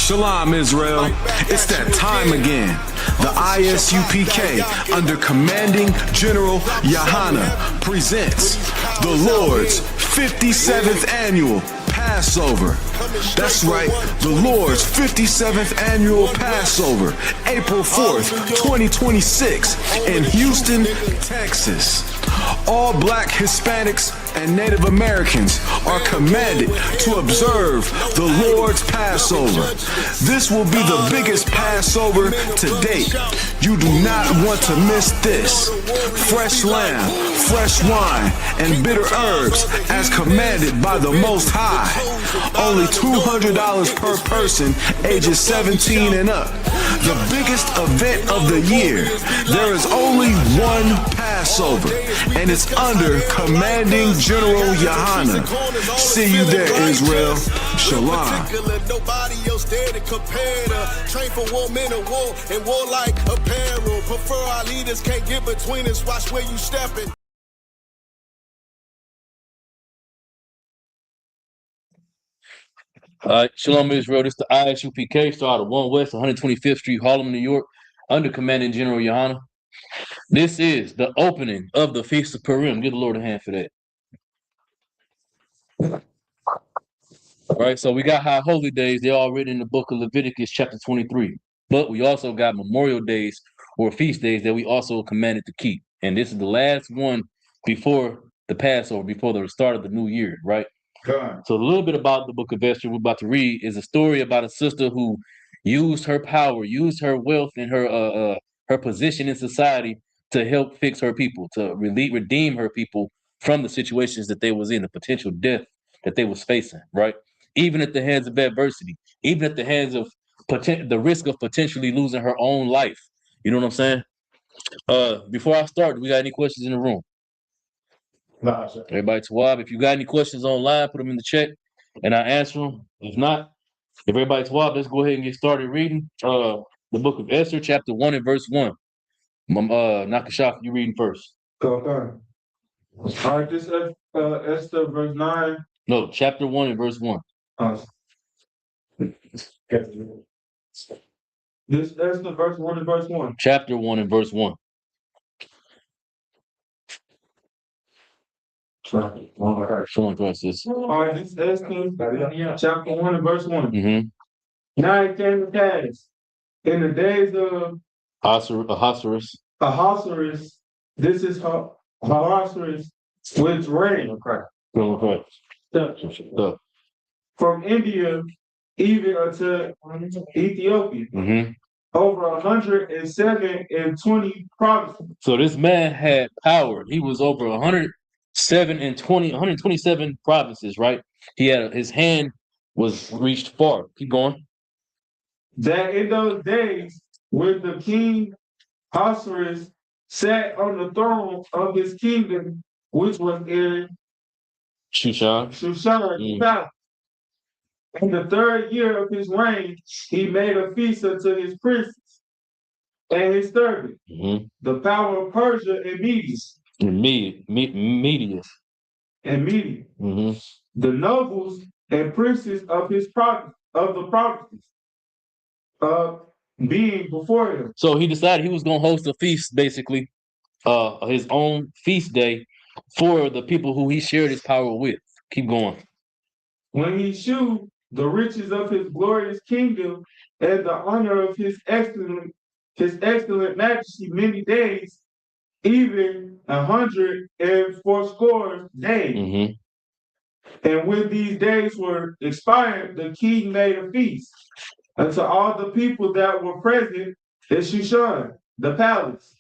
Shalom, Israel. It's that time again. The ISUPK, under Commanding General Yahana, presents the Lord's 57th Annual Passover. That's right, the Lord's 57th Annual Passover, April 4th, 2026, in Houston, Texas. All Black, Hispanics, and Native Americans are commanded to observe the Lord's Passover. This will be the biggest Passover to date. You do not want to miss this. Fresh lamb, fresh wine, and bitter herbs as commanded by the Most High. Only $200 per person, ages 17 and up. The biggest event of the year. There is only one Passover, and it's under Commanding General Yahana. See you there, Israel. Shalom. Nobody else there to compare to. Train for war, men of war, and war like apparel. Prefer our leaders, can't get between us. Watch where you stepping. All right, Shalom Israel. This is the ISUPK, started 1 West, 125th Street, Harlem, New York, under Commanding General Yahana. This is the opening of the Feast of Purim. Give the Lord a hand for that. All right, so we got high holy days. They're all written in the book of Leviticus, chapter 23. But we also got memorial days or feast days that we also commanded to keep. And this is the last one before the Passover, before the start of the new year, right? God. So a little bit about the book of Esther we're about to read is a story about a sister who used her power, used her wealth and her position in society to help fix her people, to redeem her people from the situations that they was in, the potential death that they was facing, right? Even at the hands of adversity, even at the hands of the risk of potentially losing her own life. You know what I'm saying? Before I start, do we got any questions in the room? Nah, sir. Everybody, Tawab, if you got any questions online, put them in the chat and I answer them. If not, if everybody Tawab, let's go ahead and get started reading the book of Esther, chapter 1 and verse 1. Nakashaf, you reading first. Okay. All right, this Esther verse 9. No, chapter 1 and verse 1. This Esther verse 1 and verse 1. Chapter 1 and verse 1. Someone across this. All right, this Esther chapter 1 and verse 1. Mm-hmm. Now it came to pass in the days of Ahasuerus. Ahasuerus, this is Ahasuerus, which reigned from India even unto Ethiopia, over 107 provinces. So this man had power. He was over 127 provinces, right? He had his hand was reached far. Keep going. That in those days, when the king Ahasuerus sat on the throne of his kingdom, which was in Shushan. Palace. In the 3rd year of his reign, he made a feast unto his princes and his servants, the power of Persia and Media. The nobles and princes of his the provinces, being before him. So he decided he was going to host a feast, basically, his own feast day for the people who he shared his power with. Keep going. When he shewed the riches of his glorious kingdom and the honor of his excellent majesty many days, even 180 days. And when these days were expired, the king made a feast unto all the people that were present in Shushan, the palace,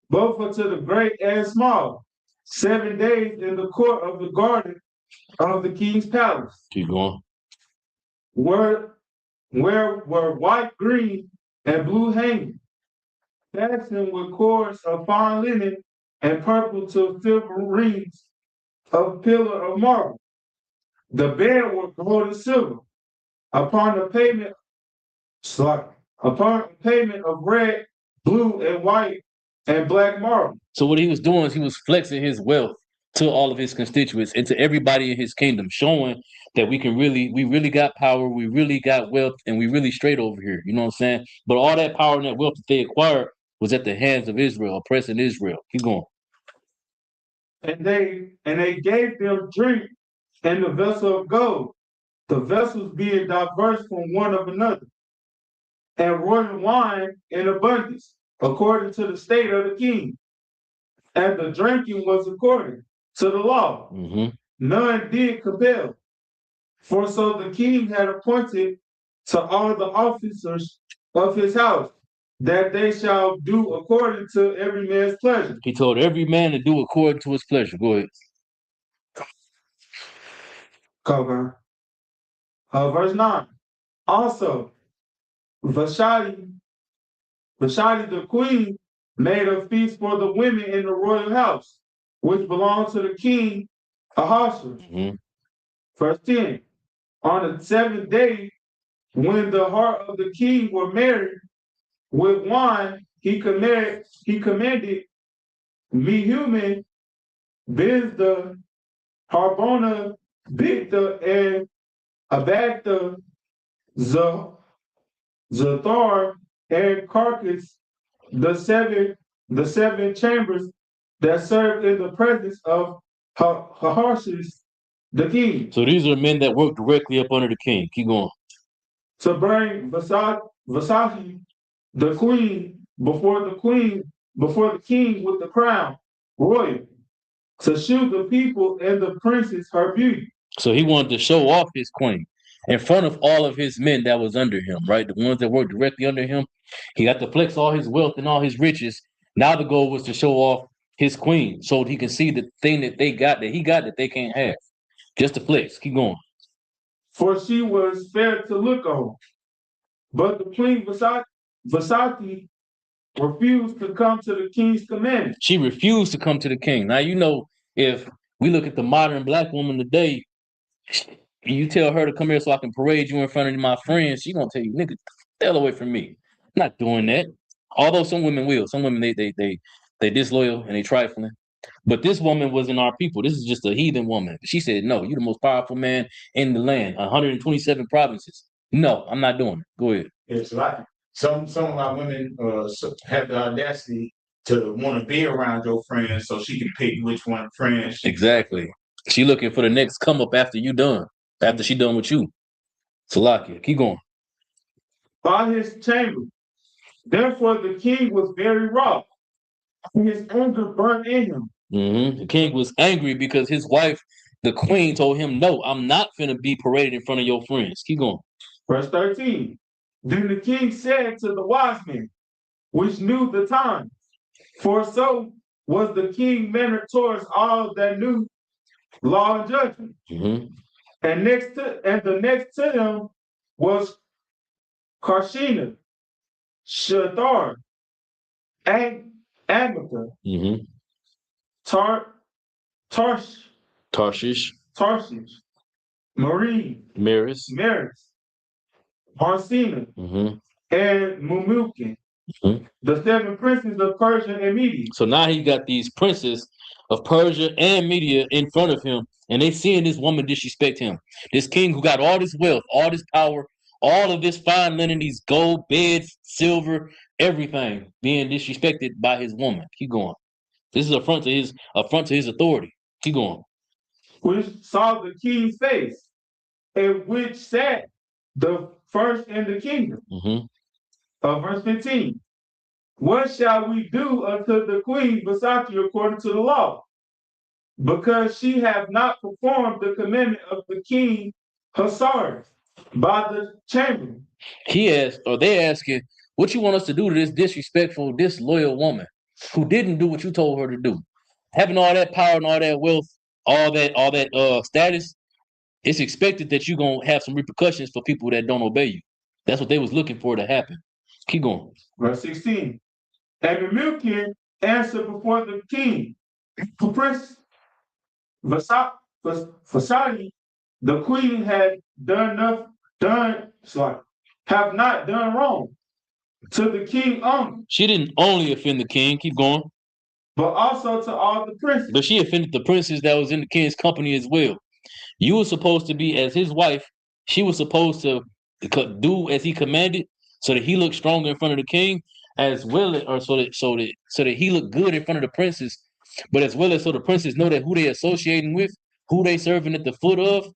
both unto the great and small, 7 days in the court of the garden of the king's palace. Keep going. Where were white, green, and blue hanging, fastened with cords of fine linen, and purple to silver rings of pillar of marble. The bed was gold and silver, upon a payment of red, blue, and white, and black marble. So what he was doing is he was flexing his wealth to all of his constituents and to everybody in his kingdom, showing that we really got power, we really got wealth, and we really straight over here. You know what I'm saying? But all that power and that wealth that they acquired was at the hands of Israel, oppressing Israel. Keep going. And they gave them drink in the vessel of gold, the vessels being diverse from one of another, and royal wine in abundance, according to the state of the king. And the drinking was according to the law. Mm-hmm. None did compel. For so the king had appointed to all the officers of his house that they shall do according to every man's pleasure. He told every man to do according to his pleasure. Go ahead. Cover. Verse 9. Also, Vashti the queen made a feast for the women in the royal house, which belonged to the king Ahasuerus. Mm-hmm. Verse 10. On the seventh day, when the heart of the king were merry with wine, he commanded Mehuman, Biztha, Harbona, Bigtha, and Abagtha, Zathar, and Carcass, the seven chambers that served in the presence of Ahasuerus the king. So these are men that work directly up under the king. Keep going. To bring Vashti the queen before the king with the crown royal, to shew the people and the princes her beauty. So he wanted to show off his queen in front of all of his men that was under him, right? The ones that worked directly under him. He got to flex all his wealth and all his riches. Now the goal was to show off his queen so he can see the thing that he got that they can't have. Just to flex. Keep going. For she was fair to look on. But the queen Vashti refused to come to the king's commandment. She refused to come to the king. Now, you know, if we look at the modern black woman today, you tell her to come here so I can parade you in front of my friends, she gonna tell you, nigga, stay away from me. I'm not doing that. Although some women will. Some women they disloyal and they trifling. But this woman wasn't our people. This is just a heathen woman. She said, no, you're the most powerful man in the land, 127 provinces. No, I'm not doing it. Go ahead. It's like some of our women have the audacity to want to be around your friends so she can pick which one friends. Exactly. She looking for the next come up after you done, after she done with you. Salakia, keep going. By his chamber. Therefore the king was very wroth, and his anger burnt in him. Mm-hmm. The king was angry because his wife, the queen, told him, no, I'm not finna be paraded in front of your friends. Keep going. Verse 13. Then the king said to the wise men, which knew the time, for so was the king mannered towards all that knew law and judgment. Mm-hmm. And the next to him was Karshina, Shathar, Agatha, Mm-hmm. Tarshish, Marine, Maris, Harsina, mm-hmm. and Mumukin, Mm-hmm. the seven princes of Persia and Media. So now he got these princes of Persia and Media in front of him, and they seeing this woman disrespect him. This king who got all this wealth, all this power, all of this fine linen, these gold beds, silver, everything being disrespected by his woman. Keep going. This is affront to his authority. Keep going. Which saw the king's face, and which sat the first in the kingdom. Mm-hmm. Verse 15. What shall we do unto the queen Vashti according to the law? Because she hath not performed the commandment of the king Ahasuerus by the chamber. They asking, what you want us to do to this disrespectful, disloyal woman who didn't do what you told her to do? Having all that power and all that wealth, all that status, it's expected that you're gonna have some repercussions for people that don't obey you. That's what they was looking for to happen. Keep going. Verse 16. And the Memucan answered before the king, Prince Vashti, the queen had have not done wrong to the king only. She didn't only offend the king. Keep going. but also to all the princes. But she offended the princes that was in the king's company as well. You were supposed to be as his wife. She was supposed to do as he commanded, so that he looked stronger in front of the king, as well as, or so that he looked good in front of the princes, but as well as so the princes know that who they associating with, who they serving at the foot of,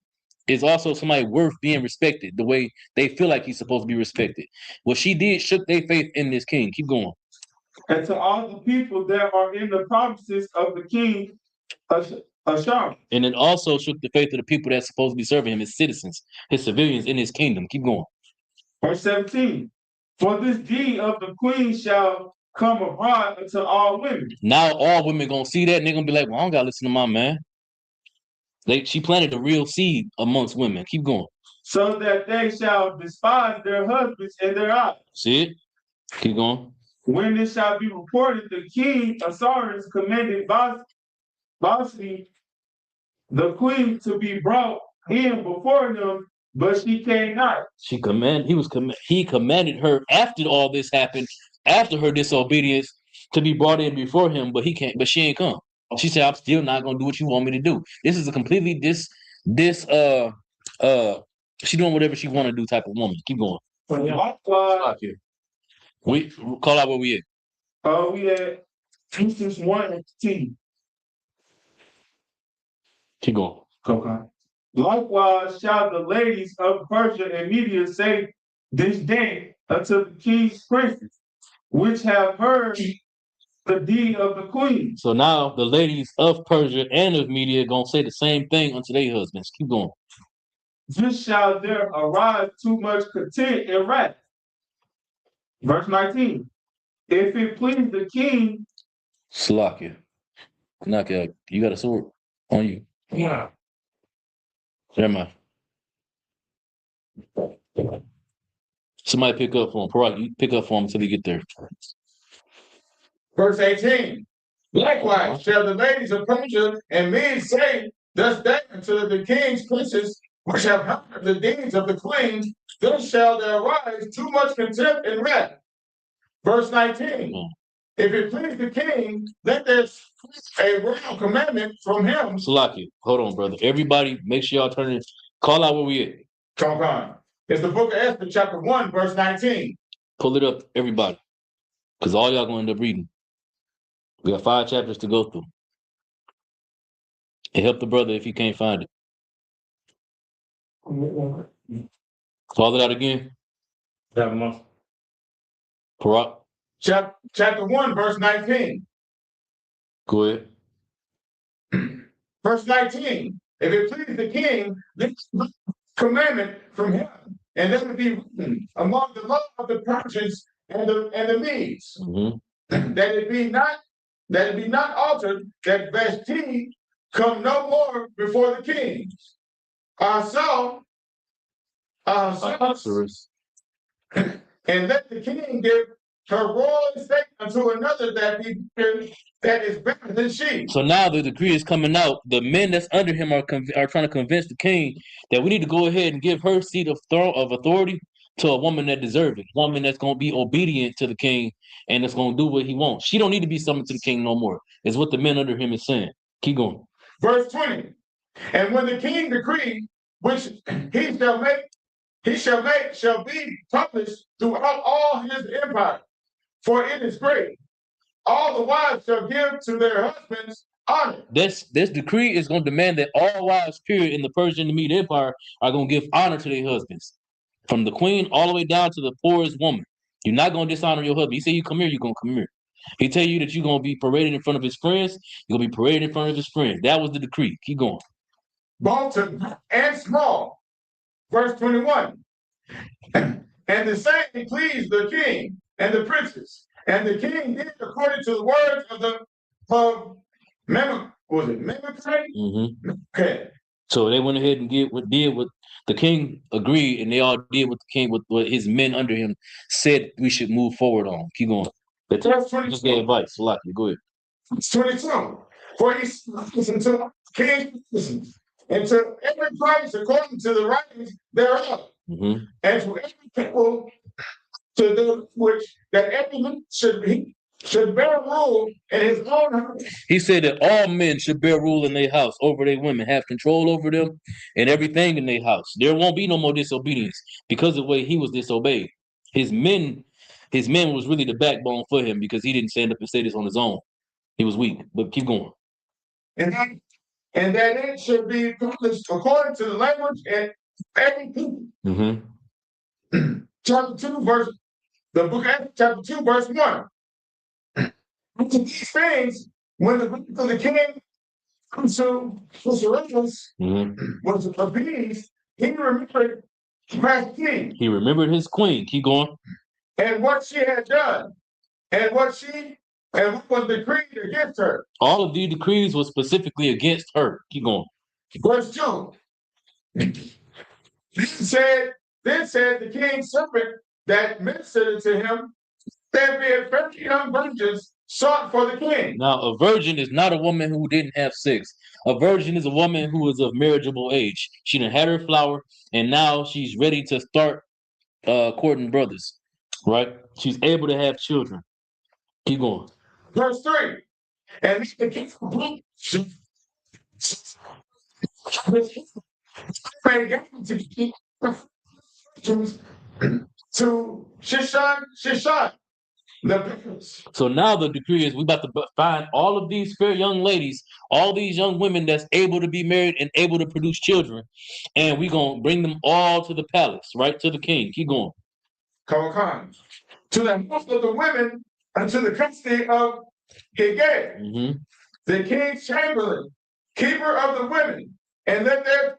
is also somebody worth being respected the way they feel like he's supposed to be respected. What she did shook their faith in this king. Keep going. And to all the people that are in the provinces of the king Ashar. And it also shook the faith of the people that's supposed to be serving him, his citizens, his civilians in his kingdom. Keep going. Verse 17. For this deed of the queen shall come abroad unto all women. Now all women gonna see that and they're gonna be like, well, I don't gotta listen to my man. She planted a real seed amongst women. Keep going. So that they shall despise their husbands in their eyes. See it? Keep going. When it shall be reported the king Osiris commanded Vashti, the queen, to be brought in before him, but she came not. He commanded her after all this happened, after her disobedience, to be brought in before him, but she ain't come. She said, I'm still not gonna do what you want me to do. This is a completely she doing whatever she wanna do type of woman. Keep going. Likewise, We call out where we at. we at Genesis 1 and 10. Keep going. Okay. Likewise shall the ladies of Persia and Media say this day unto the king's princes, which have heard the deed of the queen. So now the ladies of Persia and of Media gonna say the same thing unto their husbands. Keep going. This shall there arise too much content and wrath. Verse 19. If it please the king. Slakia. Knock out. You got a sword on you. Yeah. Never mind. Somebody pick up for him. Parag, you pick up for him until he get there. Verse 18. Likewise shall the ladies of Persia and Medes say, thus they unto the king's princes, which have heard the deeds of the queen, thus shall there arise too much contempt and wrath. Verse 19. If it please the king, let there a royal commandment from him. Salaki, hold on, brother. Everybody, make sure y'all turn it. Call out where we at. Come on. It's the book of Esther, chapter 1, verse 19. Pull it up, everybody. Because all y'all going to end up reading. We got 5 chapters to go through. And help the brother if he can't find it. Call it out again. That month. Parag. Chapter 1, verse 19. Go ahead. Verse 19. If it please the king, this commandment from him, and that would be written among the law of the Persians and the Medes, that it be not altered, that Vashti come no more before the king. And let the king give her royal estate unto another that is better than she. So now the decree is coming out. The men that's under him are trying to convince the king that we need to go ahead and give her seat of authority to a woman that deserves it, woman that's going to be obedient to the king and that's going to do what he wants. She don't need to be summoned to the king no more. Is what the men under him is saying. Keep going. Verse 20. And when the king decree, which he shall be published throughout all his empire, for it is great. All the wives shall give to their husbands honor. This decree is going to demand that all wives, period, in the Persian and Medes Empire are going to give honor to their husbands. From the queen all the way down to the poorest woman. You're not going to dishonor your husband. He say you come here, you're going to come here. He tell you that you're going to be paraded in front of his friends, you're going to be paraded in front of his friends. That was the decree. Keep going. Both and small. Verse 21. And the same pleased the king and the princes. And the king did according to the words of Memucan? Okay. So they went ahead and did what the king agreed, and they all did what the king, what his men under him said we should move forward on. Keep going. Just gave advice. Go ahead. 22. For he listened to the king, and to every province according to the writings thereof, and to every people to do which that every man should be should bear rule in his own house. He said that all men should bear rule in their house over their women, have control over them and everything in their house. There won't be no more disobedience because of the way he was disobeyed. His men, his men was really the backbone for him because he didn't stand up and say this on his own. He was weak. But keep going. And that it should be published according to the language and every people. Mm-hmm. Chapter 2, verse, the book of Acts, chapter 2, verse 1. After these things, when the book of the king to Cyrus was appeased, he remembered Vashti He remembered his queen. Keep going. and what she had done, and what was decreed against her. All of these decrees were specifically against her. Keep going. Verse 2. Then said the king's servant that ministered to him, there be 50 young virgins sought for the king. Now, a virgin is not a woman who didn't have sex. A virgin is a woman who is of marriageable age. She done had her flower, and now she's ready to start courting brothers, right? She's able to have children. Keep going. Verse 3. And the king to Shishak, the prince. So now the decree is we about to find all of these fair young ladies, all these young women that's able to be married and able to produce children, and we're going to bring them all to the palace, right? To the king. Keep going. Come on. To the house of the women and to the custody of Hegel, the king's chamberlain, keeper of the women, and let their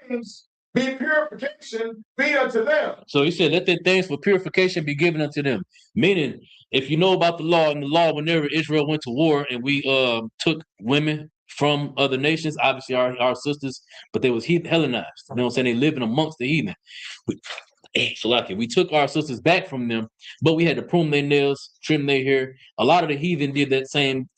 things be purification be unto them. So he said, let their things for purification be given unto them. Meaning, if you know about the law, whenever Israel went to war and we took women from other nations, obviously our sisters, but they was Hellenized. You know what I'm saying? They living amongst the heathen. We took our sisters back from them, but we had to prune their nails, trim their hair. A lot of the heathen did that same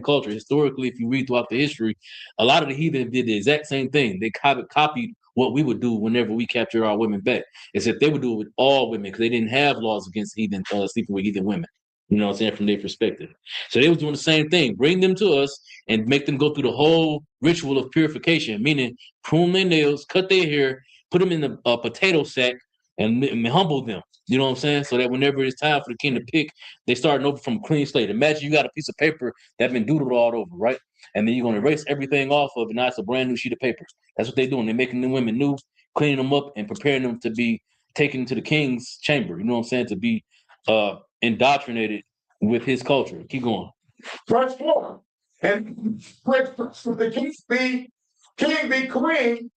culture. Historically, if you read throughout the history, a lot of the heathen did the exact same thing. They copied what we would do whenever we captured our women back, except they would do it with all women because they didn't have laws against heathen sleeping with heathen women. You know what I'm saying? From their perspective. So they was doing the same thing. Bring them to us and make them go through the whole ritual of purification, meaning prune their nails, cut their hair, put them in a potato sack, and humble them. You know what I'm saying? So that whenever it's time for the king to pick, they start over from a clean slate. Imagine you got a piece of paper that's been doodled all over, right? And then you're going to erase everything off of it. Now it's a brand new sheet of paper. That's what they're doing. They're making the women new, cleaning them up, and preparing them to be taken to the king's chamber. You know what I'm saying? To be indoctrinated with his culture. Keep going. Verse 4. And with the king be queen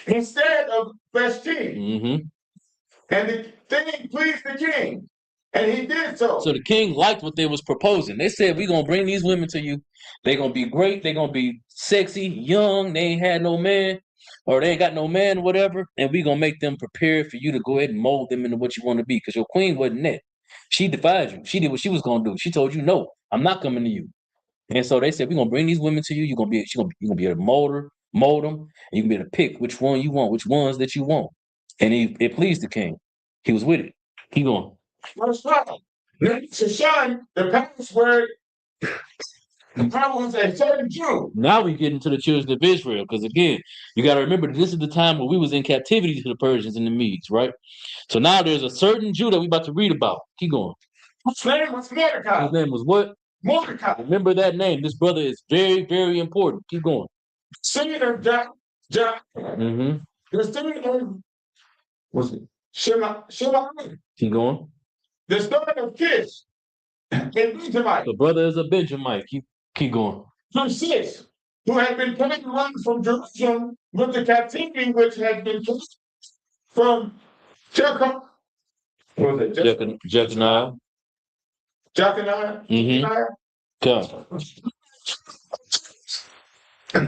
instead of Vashti. And the thing pleased the king, and he did so. So the king liked what they was proposing. They said, we're going to bring these women to you. They're going to be great. They're going to be sexy, young. They ain't had no man, or they ain't got no man, or whatever. And we're going to make them prepared for you to go ahead and mold them into what you want to be. Because your queen wasn't that. She defied you. She did what she was going to do. She told you, no, I'm not coming to you. And so they said, we're going to bring these women to you. You're going to be able to mold them, and you can be able to pick which one you want, which ones that you want. And it pleased the king. He was with it. Keep going. Verse 5. Shushan, the palace where the power was a certain Jew. Now we get into the children of Israel, because again, you got to remember this is the time where we was in captivity to the Persians and the Medes, right? So now there's a certain Jew that we about to read about. Keep going. His name was Mordecai. His name was what? Mordecai. Remember that name. This brother is very, very important. Keep going. Son of John. The son of was it Shema. Keep going. The son of Kish, a Benjamite. The brother is a Benjamite. Keep going. Verse 6, who had been coming around from Jerusalem with the captivity which had been taken from Jeconiah. What was it? Jeconiah. Come.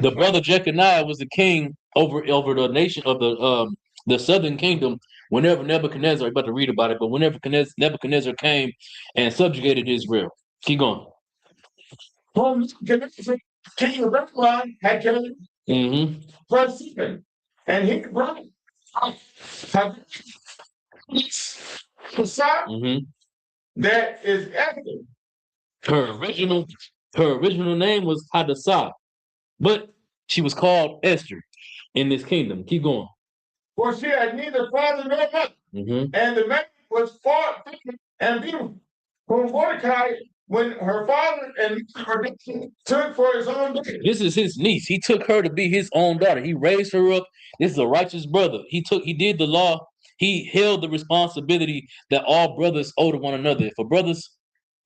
The brother Jeconiah was the king over the nation of the southern kingdom. Whenever Nebuchadnezzar, I'm about to read about it, but whenever Nebuchadnezzar came and subjugated Israel. Keep going. King of Babylon had come verse 7, and he brought Hadassah, that is Esther. Her original name was Hadassah, but she was called Esther in this kingdom. Keep going. For she had neither father nor mother, and the maid was far and beautiful. For Mordecai, when her father and her took for his own daughter. This is his niece. He took her to be his own daughter. He raised her up. This is a righteous brother. He did the law. He held the responsibility that all brothers owe to one another. If a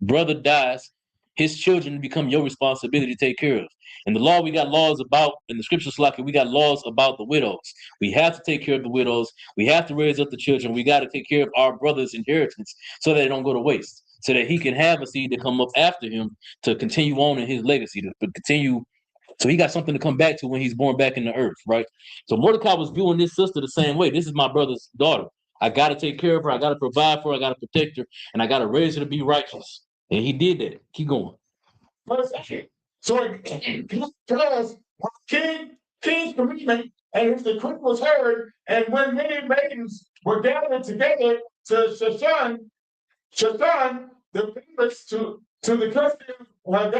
brother dies, his children become your responsibility to take care of. In the law, we got laws about, in the scriptures, like we got laws about the widows. We have to take care of the widows. We have to raise up the children. We got to take care of our brother's inheritance so that they don't go to waste, so that he can have a seed to come up after him to continue on in his legacy, to continue. So he got something to come back to when he's born back in the earth, right? So Mordecai was viewing this sister the same way. This is my brother's daughter. I got to take care of her. I got to provide for her. I got to protect her. And I got to raise her to be righteous. And he did that. Keep going. So because king's commitment and his decree was heard, and when many maidens were gathered together to Shushan, the favorites to the country of God,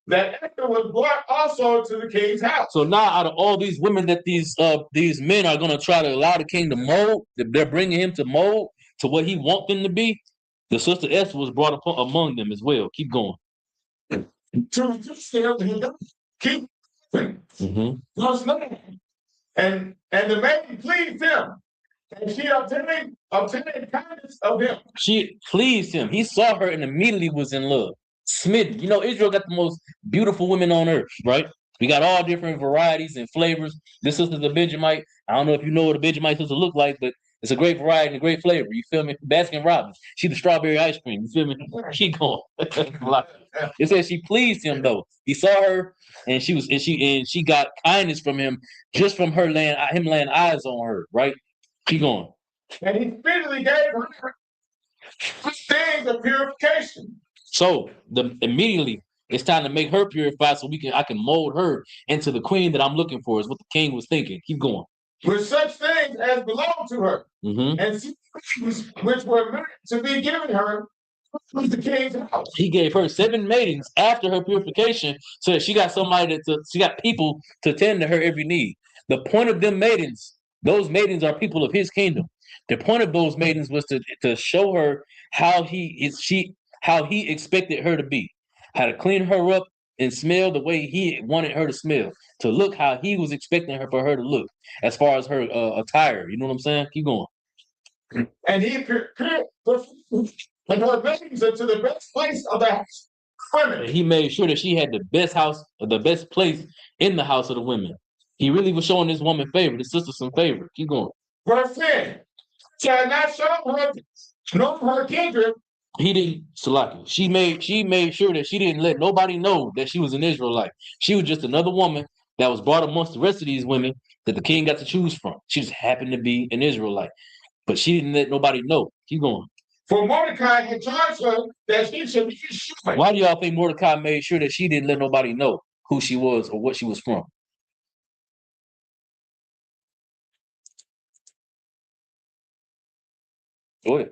that Esther was brought also to the king's house. So now, out of all these women that these men are going to try to allow the king to mold, they're bringing him to mold to what he wants them to be. The sister Esther was brought up among them as well. Keep going. To keep verse 9. And the maiden pleased him, and she obtained kindness of him. She pleased him. He saw her and immediately was in love. Smitten. You know, Israel got the most beautiful women on earth, right? We got all different varieties and flavors. This sister's a Benjamite. I don't know if you know what a Benjamite sister look like, but it's a great variety and a great flavor. You feel me? Baskin Robbins. She the strawberry ice cream. You feel me? Keep going. It says she pleased him though. He saw her and she got kindness from him just from him laying eyes on her, right? Keep going. And he speedily gave her things of purification. So immediately it's time to make her purified so I can mold her into the queen that I'm looking for, is what the king was thinking. Keep going. With such things as belong to her, and which were meant to be given her from the king's house. He gave her 7 maidens after her purification, so that she got she got people to tend to her every need. The point of them maidens, those maidens are people of his kingdom. The point of those maidens was to show her how he expected her to be, how to clean her up and smell the way he wanted her to smell, to look how he was expecting for her to look, as far as her attire. You know what I'm saying? Keep going. And he prepared her maidens into the best place of the house. Women. He made sure that she had the best place in the house of the women. He really was showing this woman favor, this sister some favor. Keep going. Verse 10. Shall not show her nor her kindred. He didn't, Salaki. She made sure that she didn't let nobody know that she was an Israelite. She was just another woman that was brought amongst the rest of these women that the king got to choose from. She just happened to be an Israelite, but she didn't let nobody know. Keep going. For Mordecai had charged her that she should be destroyed. Why do y'all think Mordecai made sure that she didn't let nobody know who she was or what she was from? Go ahead.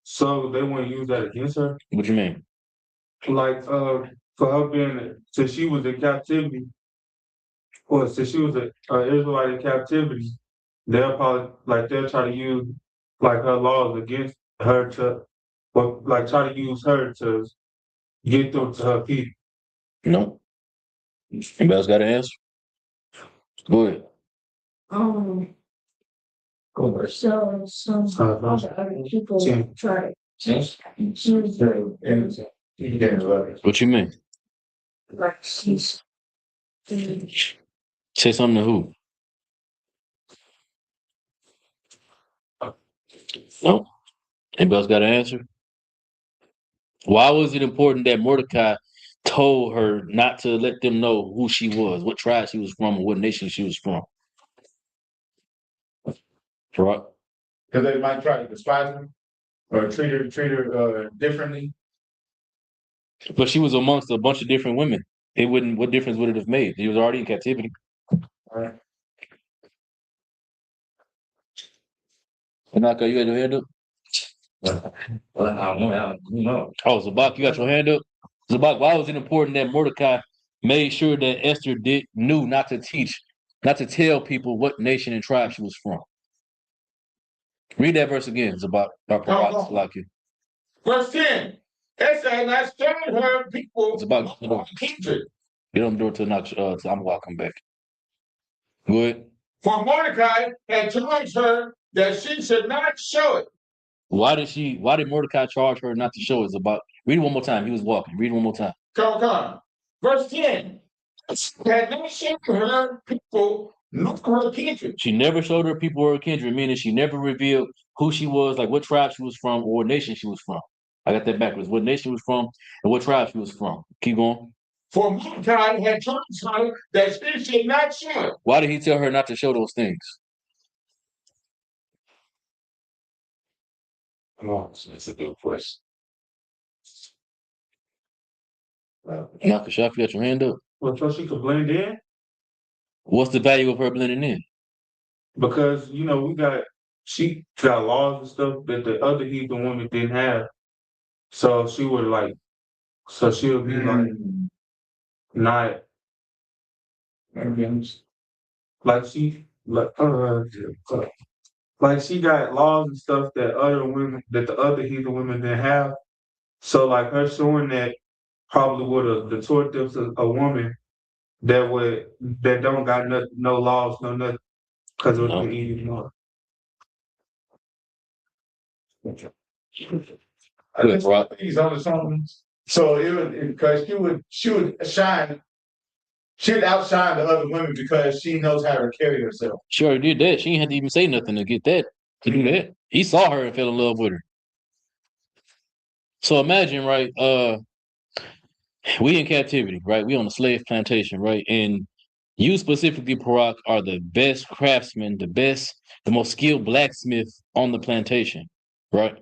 So they wouldn't use that against her? What you mean? Like, for her being, since she was in captivity, or since she was an Israelite in captivity, they'll try to use like her laws against her try to use her to get them to her people. No. Anybody else got an answer? Go ahead. So some other people try What you mean? like she's Say something to who? No. Anybody else got an answer? Why was it important that Mordecai told her not to let them know who she was, what tribe she was from, or what nation she was from? Right. Because they might try to despise her or treat her differently. But she was amongst a bunch of different women. What difference would it have made? He was already in captivity. All right. Tanaka, you got your hand up? Well, I don't know. Oh, Zabak, you got your hand up? Zabak, why was it important that Mordecai made sure that Esther knew not to tell people what nation and tribe she was from? Read that verse again, Zabak. Verse 10. Esther had not spared her people Zabak, kindred. get on the door to I'm gonna come back. Go ahead. For Mordecai had charged her that she should not show it. Why did Mordecai charge her not to show it? Zabak? Read it one more time. He was walking. Read it one more time. Come. Verse 10. Had not shown her people nor her kindred. She never showed her people or her kindred, meaning she never revealed who she was, like what tribe she was from or what nation she was from. I got that backwards. What nation she was from and what tribe she was from. Keep going. For Mordecai had charged her that she should not show it. Why did he tell her not to show those things? Oh, that's a good question. Nakashaf, you got your hand up. Well, so she could blend in? What's the value of her blending in? Because, she got laws and stuff that the other heathen women didn't have. So she would she'll be not like she she got laws and stuff that the other heathen women didn't have. So like her showing that probably would have detoured them to a woman that don't got no laws, no nothing, because it would have been easy more. I just want these on the songs. So it would, because she would shine. She would outshine the other women because she knows how to carry herself. She already did that. She didn't have to even say nothing to get that. To do that. He saw her and fell in love with her. So imagine, right? We in captivity, right? We on a slave plantation, right? And you specifically, Parak, are the best craftsman, the most skilled blacksmith on the plantation, right?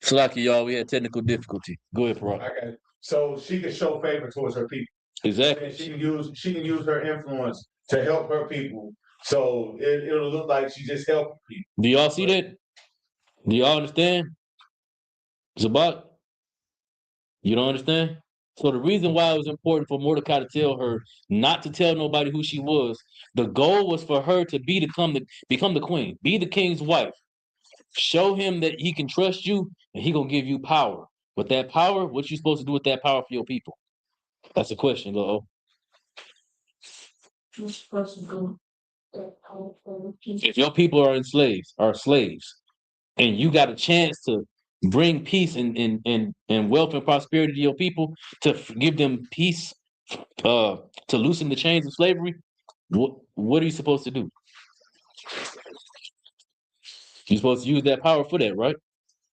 Slaki, y'all, we had technical difficulty. Go ahead, Parak. I got it. So she can show favor towards her people. Exactly. And she can use her influence to help her people. So it'll look like she just helped people. Do y'all see that? Do y'all understand? Zabak? You don't understand? So the reason why it was important for Mordecai to tell her not to tell nobody who she was, the goal was for her to become the queen, be the king's wife. Show him that he can trust you and he gonna give you power. With that power, what you supposed to do with that power for your people? That's the question, Lil. You're supposed to go. If your people are slaves, and you got a chance to bring peace and wealth and prosperity to your people, to give them peace, to loosen the chains of slavery, what are you supposed to do? You're supposed to use that power for that, right?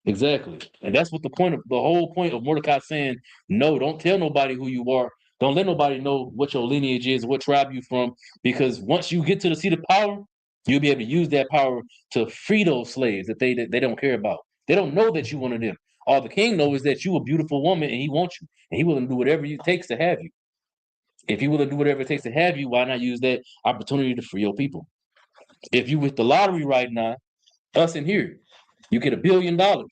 Exactly. And that's what the whole point of Mordecai saying, no, don't tell nobody who you are. Don't let nobody know what your lineage is, what tribe you're from, because once you get to the seat of power, you'll be able to use that power to free those slaves that they don't care about. They don't know that you one of them. All the king knows is that you a beautiful woman and he wants you, and he willing to do whatever it takes to have you. If he willing to do whatever it takes to have you, why not use that opportunity to free your people? If you with the lottery right now, us in here, you get $1 billion. What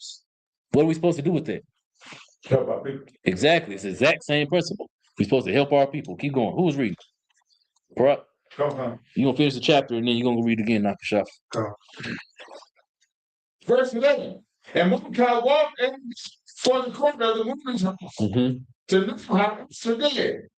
are we supposed to do with that? Help our people. Exactly. It's the exact same principle. We're supposed to help our people. Keep going. Who's reading? Bro, you gonna finish the chapter and then you're gonna go read again, Nakashaf. Verse 11. And Mordecai walked for the court of the woman's house to know how Esther did,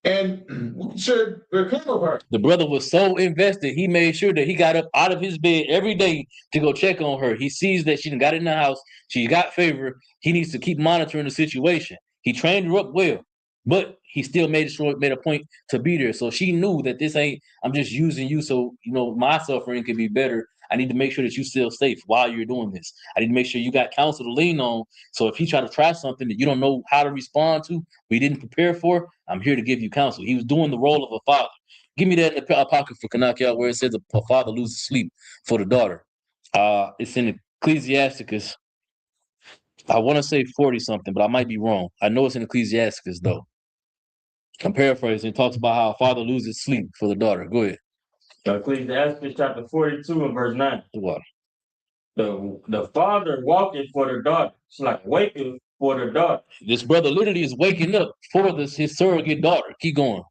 and we should recover her. The brother was so invested, he made sure that he got up out of his bed every day to go check on her. He sees that she got in the house, she got favor. He needs to keep monitoring the situation. He trained her up well, but he still made a point to be there. So she knew that this ain't, I'm just using you so my suffering can be better. I need to make sure that you still safe while you're doing this. I need to make sure you got counsel to lean on. So if he try to try something that you don't know how to respond to, we didn't prepare for, I'm here to give you counsel. He was doing the role of a father. Give me that in the pocket for Kanaka where it says a father loses sleep for the daughter. It's in Ecclesiasticus. I want to say 40 something, but I might be wrong. I know it's in Ecclesiasticus though. I'm paraphrasing. It talks about how a father loses sleep for the daughter. Go ahead. Ecclesiastes chapter 42 and verse 9. What? The father walking for the daughter. It's like waking for the daughter. This brother literally is waking up for his surrogate daughter. Keep going.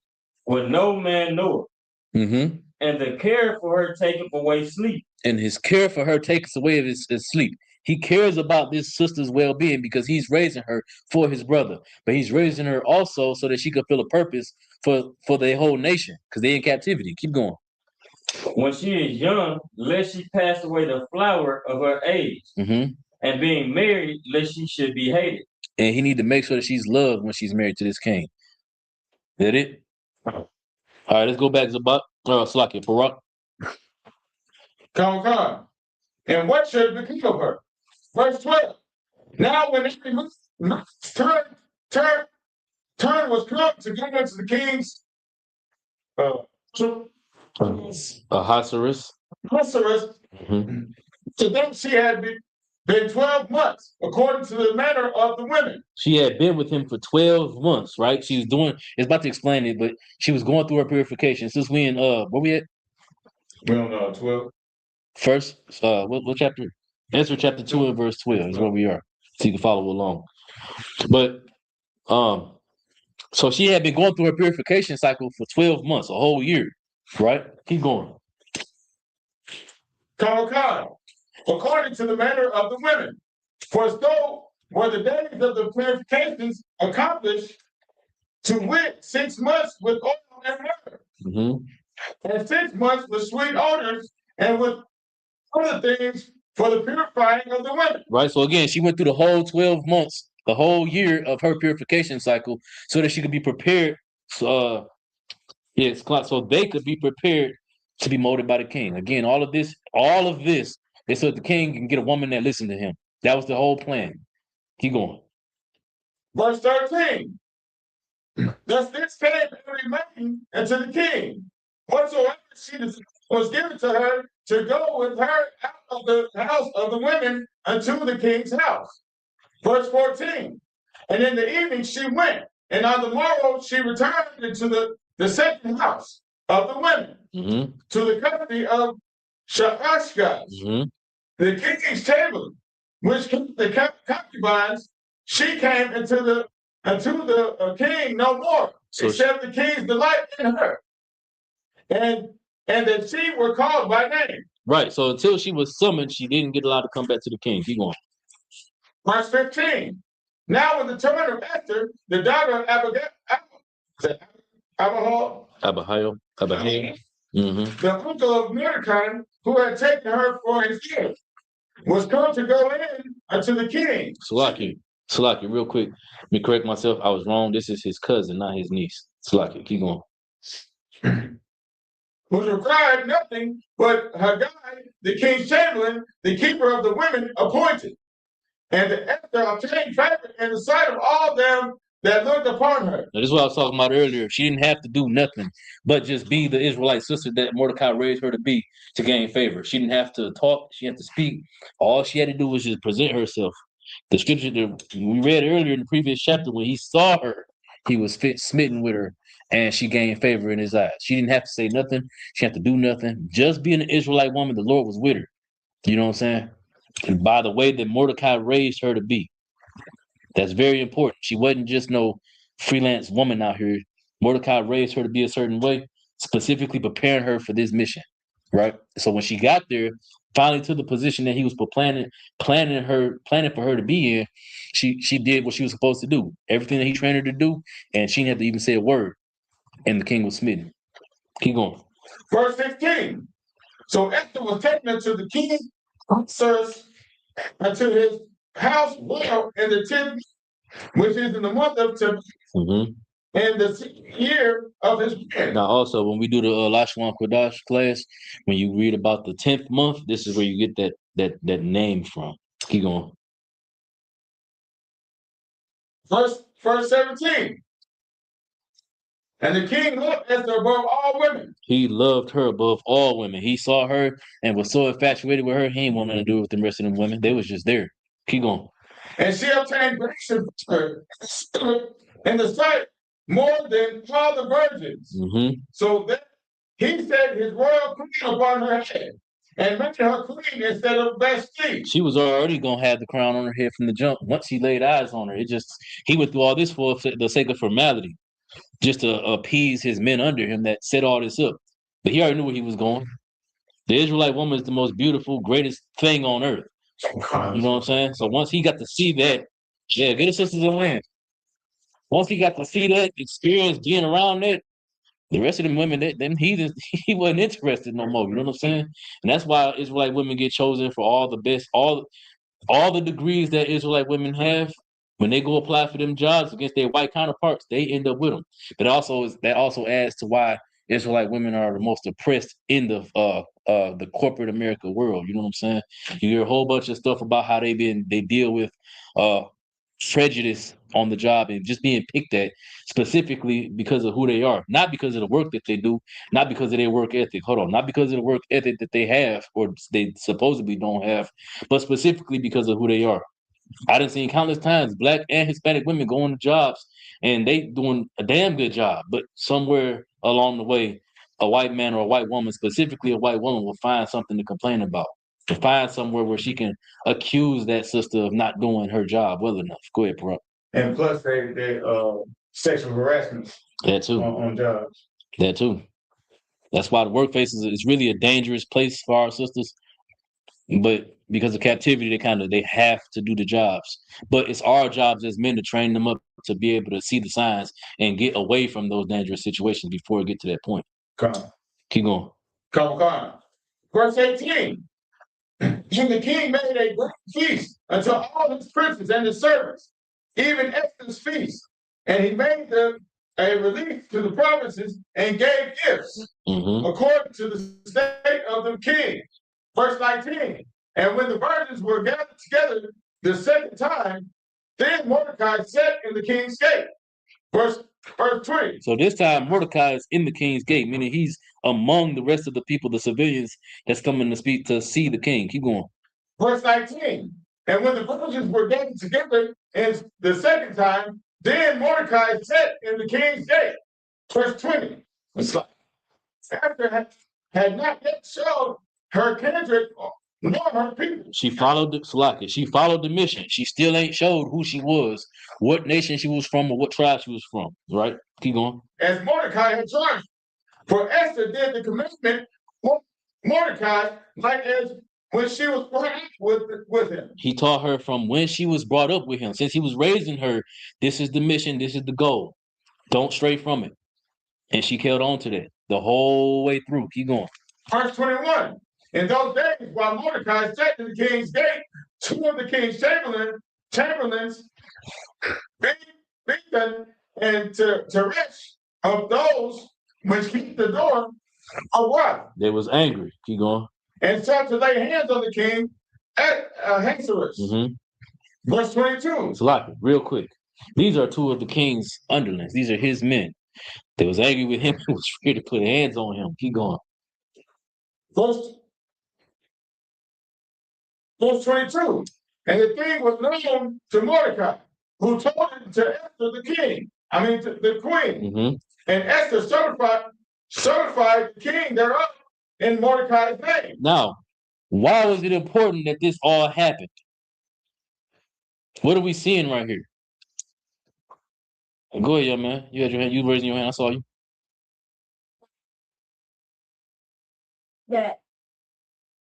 When no man knoweth. Mm-hmm. And the care for her taketh away sleep. And his care for her takes away his sleep. He cares about this sister's well-being because he's raising her for his brother. But he's raising her also so that she could feel a purpose for the whole nation because they're in captivity. Keep going. When she is young, lest she pass away the flower of her age. Mm-hmm. And being married, lest she should be hated. And he need to make sure that she's loved when she's married to this king. That it? All right, let's go back to Slakia, Barak. Come. And what should become of her? Verse 12. Now when every turn was come to go into the king's Ahasuerus. Mm-hmm. To them she had been 12 months, according to the manner of the women. She had been with him for 12 months, right? She was doing, it's about to explain it, but she was going through her purification. Since we in, where we at? We don't know, 12. First, what chapter? Ezra chapter 2 and verse 12 is where we are. So you can follow along. But, so she had been going through her purification cycle for 12 months, a whole year, right? Keep going. According to the manner of the women. For so were the days of the purifications accomplished, to wit, 6 months with oil and myrrh, Mm-hmm. and 6 months with sweet odors, and with other things for the purifying of the women. Right. So again, she went through the whole 12 months, the whole year of her purification cycle, so that she could be prepared. So they could be prepared to be molded by the king. Again, all of this is so the king can get a woman that listens to him. That was the whole plan. Keep going. Verse 13. Thus this came and remained unto the king. Whatsoever she was given to her to go with her out of the house of the women unto the king's house. Verse 14. And in the evening she went, and on the morrow she returned into the second house of the women, Mm-hmm. to the country of Shaashgaz, Mm-hmm. the king's chamberlain, which the concubines, she came into the king no more, except the king's delight in her, and that she were called by name. Right. So until she was summoned, she didn't get allowed to come back to the king. Keep going. Verse 15. Now in the turn of Esther, the daughter of Abihail, Mm-hmm. the uncle of Mordecai, who had taken her for his gift, was come to go in unto the king. Salaki, real quick. Let me correct myself. I was wrong. This is his cousin, not his niece. Salaki, keep going. Was required nothing but Haggai, the king's chamberlain, the keeper of the women, appointed. And Esther obtained favor in the sight of all them that looked upon her. Now, this is what I was talking about earlier. She didn't have to do nothing but just be the Israelite sister that Mordecai raised her to be to gain favor. She didn't have to talk. She had to speak. All she had to do was just present herself. The scripture that we read earlier in the previous chapter, when he saw her, he was smitten with her, and she gained favor in his eyes. She didn't have to say nothing. She had to do nothing. Just being an Israelite woman, the Lord was with her. You know what I'm saying? And by the way that Mordecai raised her to be. That's very important. She wasn't just no freelance woman out here. Mordecai raised her to be a certain way, specifically preparing her for this mission, right? So when she got there, finally to the position that he was planning for her to be in, she did what she was supposed to do. Everything that he trained her to do, and she didn't have to even say a word. And the king was smitten. Keep going. Verse 16. So Esther was taken unto the king, unto his house well in the 10th, which is in the month of Tebet. Mm-hmm. in the 6th year of his reign. Now, also, when we do the Lashwan Kodash class, when you read about the 10th month, this is where you get that name from. Keep going. Verse 17. And the king loved Esther above all women. He loved her above all women. He saw her and was so infatuated with her, he ain't want nothing to do with the rest of them women. They was just there. Keep going. And she obtained grace in the sight more than all the virgins. Mm-hmm. So that he set his royal crown upon her head and made her queen instead of Vashti. She was already gonna have the crown on her head from the jump. Once he laid eyes on her, he went through all this for the sake of formality, just to appease his men under him that set all this up. But he already knew where he was going. The Israelite woman is the most beautiful, greatest thing on earth. You know what I'm saying? So once he got to see that, yeah, get his sisters in land. Once he got to see that, experience being around that, the rest of them women, them heathens, he wasn't interested no more. You know what I'm saying? And that's why Israelite women get chosen for all the best, all the degrees that Israelite women have. When they go apply for them jobs against their white counterparts, they end up with them. But that also adds to why Israelite women are the most oppressed in the corporate America world. You know what I'm saying? You hear a whole bunch of stuff about how they deal with prejudice on the job and just being picked at specifically because of who they are, not because of the work that they do, not because of their work ethic. Hold on, not because of the work ethic that they have or they supposedly don't have, but specifically because of who they are. I done seen countless times Black and Hispanic women going to jobs and they doing a damn good job, but somewhere along the way, a white man or a white woman, specifically a white woman, will find something to complain about. To find somewhere where she can accuse that sister of not doing her job well enough. Go ahead, bro. And plus they sexual harassment That too. on jobs. That too. That's why the workplace is really a dangerous place for our sisters. But because of captivity, they have to do the jobs. But it's our jobs as men to train them up to be able to see the signs and get away from those dangerous situations before it get to that point. Come. Keep going. Come. Verse 18. And the king made a great feast unto all his princes and his servants, even Esther's feast. And he made a relief to the provinces and gave gifts according to the state of the king. Verse 19. And when the virgins were gathered together the second time, then Mordecai sat in the king's gate. Verse 20. So this time Mordecai is in the king's gate, meaning he's among the rest of the people, the civilians that's coming to speak to see the king. Keep going. Verse 19. And when the virgins were gathered together and the second time, then Mordecai sat in the king's gate. Verse 20. After had not yet showed her kindred nor her people. She followed the mission. She still ain't showed who she was, what nation she was from, or what tribe she was from. Right? Keep going. As Mordecai had charged. For Esther did the commandment Mordecai, like as when she was brought up with him. He taught her from when she was brought up with him. Since he was raising her, this is the mission, this is the goal. Don't stray from it. And she held on to that the whole way through. Keep going. Verse 21. In those days, while Mordecai sat in the king's gate, two of the king's chamberlains, Bigthan and Teresh of those which keep the door, are what? They was angry. Keep going. And sought to lay hands on the king at Ahasuerus. Verse 22. So, real quick. These are two of the king's underlings. These are his men. They was angry with him and was ready to put hands on him. Keep going. Verse 22. And the thing was known to Mordecai, who told it to Esther to the queen. And Esther certified the king thereof in Mordecai's name. Now, why was it important that this all happened? What are we seeing right here? Go ahead, young man. You had your hand. You raising your hand. I saw you. That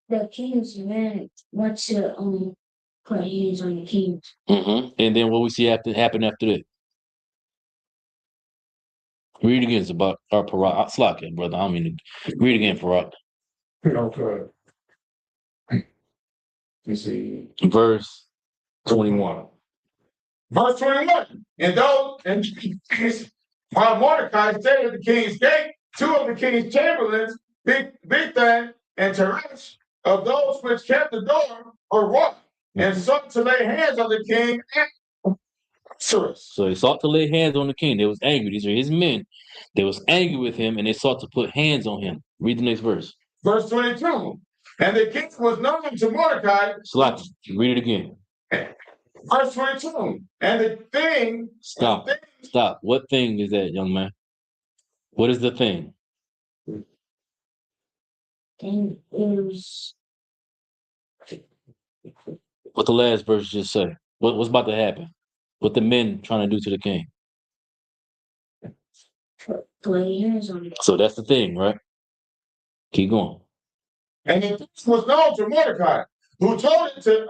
the king's men went to put hands on the king. And then what we see happen after that? Read again. It's about our Parak. Slack it, brother. I don't mean to. Read again, Parak. Okay. You see. Verse 21. Verse 21. And While Mordecai stayed at the king's gate, two of the king's chamberlains, Bigthan and Teresh, of those which kept the door, were wroth, and sought to lay hands on the king and Ahasuerus. So they sought to lay hands on the king. They was angry. These are his men. They was angry with him, and they sought to put hands on him. Read the next verse. Verse 22. And the king was known to Mordecai. Slap. Read it again. Verse 22. And the thing. Stop. Stop. What thing is that, young man? What is the thing? Thing is What the last verse just say? What's about to happen? What the men trying to do to the king? play hands on it. So that's the thing, right? Keep going. And it was known to Mordecai, who told it to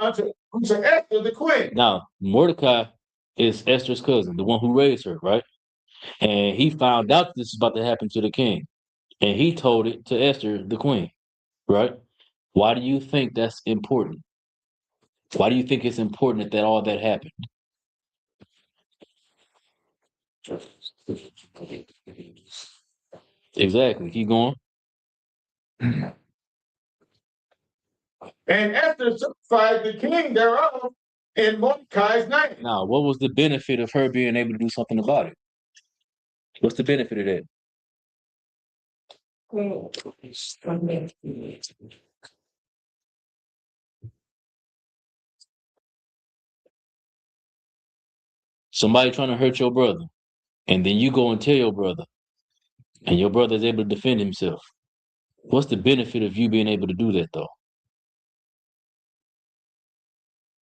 Esther the queen. Now, Mordecai is Esther's cousin, the one who raised her, right? And he found out this is about to happen to the king. And he told it to Esther, the queen, right? Why do you think that's important? Why do you think it's important that all that happened? Exactly. Keep going. And Esther certified the king thereof in Mordecai's name. Now, what was the benefit of her being able to do something about it? What's the benefit of that? Somebody trying to hurt your brother, and then you go and tell your brother, and your brother is able to defend himself. What's the benefit of you being able to do that, though?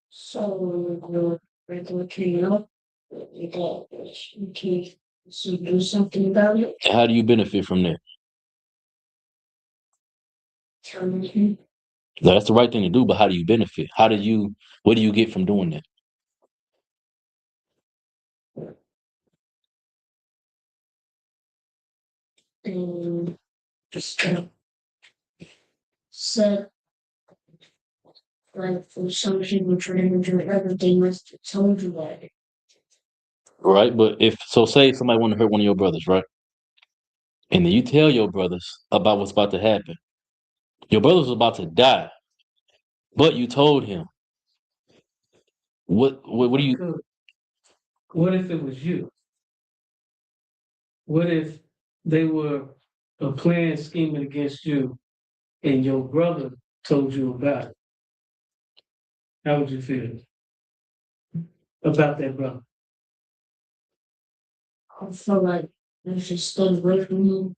So the regular king up that you can so do something about it. And how do you benefit from that? Telling him Now, that's the right thing to do, but how do you benefit? What do you get from doing that? and just said like for some people trying to do everything must have told you that. Right? But say somebody want to hurt one of your brothers, right? And then you tell your brothers about what's about to happen. Your brother's about to die, but you told him. What do you? What if it was you? What if they were a plan scheming against you and your brother told you about it? How would you feel about that brother? I feel like I should stay away from him.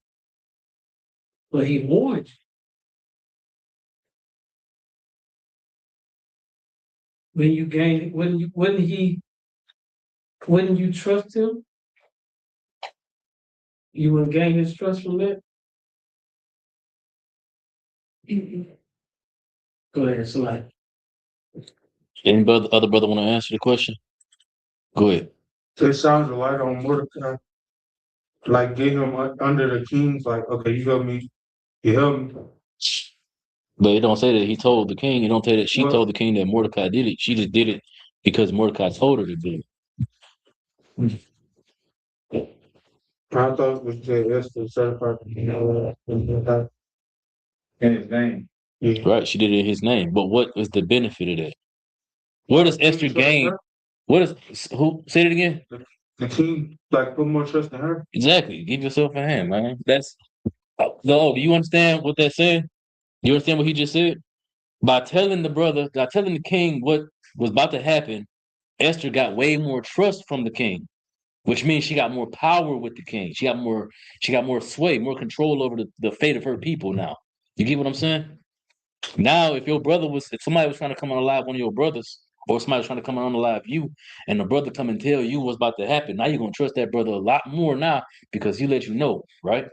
But he warned you. When you gain, wouldn't you trust him? You would gain his trust from that? Go ahead, Salai. Any other brother want to answer the question? Go ahead. So it sounds a lot on Mordecai. Like get him under the king's like, okay, you help me, you help me. But it don't say that he told the king. It don't say that she Well- told the king that Mordecai did it. She just did it because Mordecai told her to do it. I thought it was just Esther certified, In his name. yeah. Right? She did it in his name. But what is the benefit of that? Where does Esther gain? What is who? Say it again. The king like put more trust in her. Exactly. Give yourself a hand, man. That's do you understand what that said? You understand what he just said? By telling the king what was about to happen, Esther got way more trust from the king, which means she got more power with the king. She got more sway, more control over the fate of her people now. You get what I'm saying? Now, if somebody was trying to come on alive one of your brothers, or somebody was trying to come on alive you, and the brother come and tell you what's about to happen, now you're gonna trust that brother a lot more now because he let you know, right?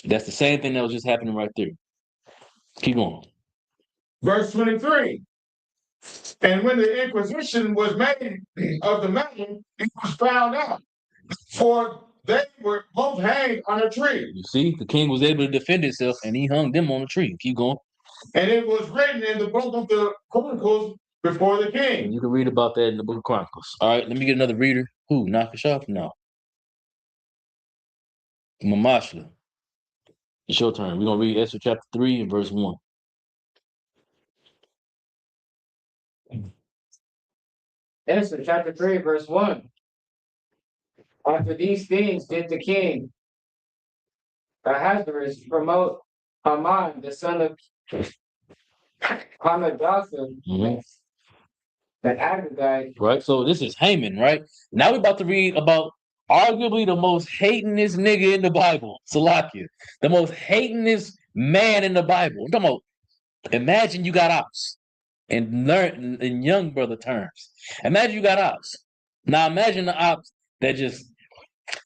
That's the same thing that was just happening right there. Keep going. Verse 23. And when the inquisition was made of the matter, it was found out, for they were both hanged on a tree. You see, the king was able to defend himself, and he hung them on a tree. Keep going. And it was written in the book of the Chronicles before the And king. you can read about that in the book of Chronicles. All right, let me get another reader. Who? Nakashaf? No. Mamashla. It's your turn. We're gonna read Esther chapter 3 and verse 1. Esther chapter 3, verse 1. After these things did the king Ahasuerus promote Haman, the son of Hammedatha, Mhm. the Agagite. Right? So this is Haman, right? Now we're about to read about arguably the most hatingest nigga in the Bible, Salakia. The most hatingest man in the Bible. I'm talking about, imagine you got ops and learn in young brother terms. Imagine you got ops. Now imagine the ops that just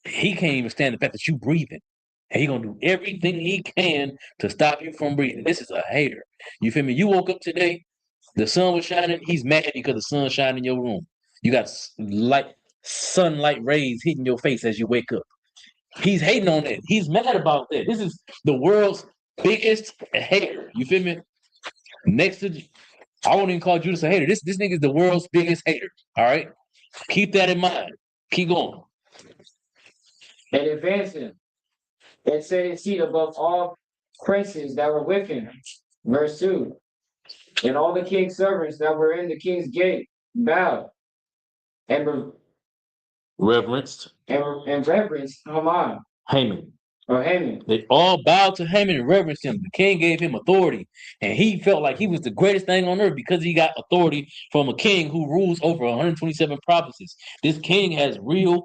he can't even stand the fact that you breathing. And he gonna do everything he can to stop you from breathing. This is a hater. You feel me? You woke up today, the sun was shining. He's mad because the sun shining in your room. You got sunlight rays hitting your face as you wake up. He's hating on that. He's mad about that. This is the world's biggest hater. You feel me? Next to, I won't even call Judas a hater. This nigga is the world's biggest hater. All right, keep that in mind. Keep going. And advancing, and set his seat above all princes that were with him. Verse 2. And all the king's servants that were in the king's gate bowed and Reverenced reverenced Haman. Haman. They all bowed to Haman and reverenced him. The king gave him authority, and he felt like he was the greatest thing on earth because he got authority from a king who rules over 127 provinces. This king has real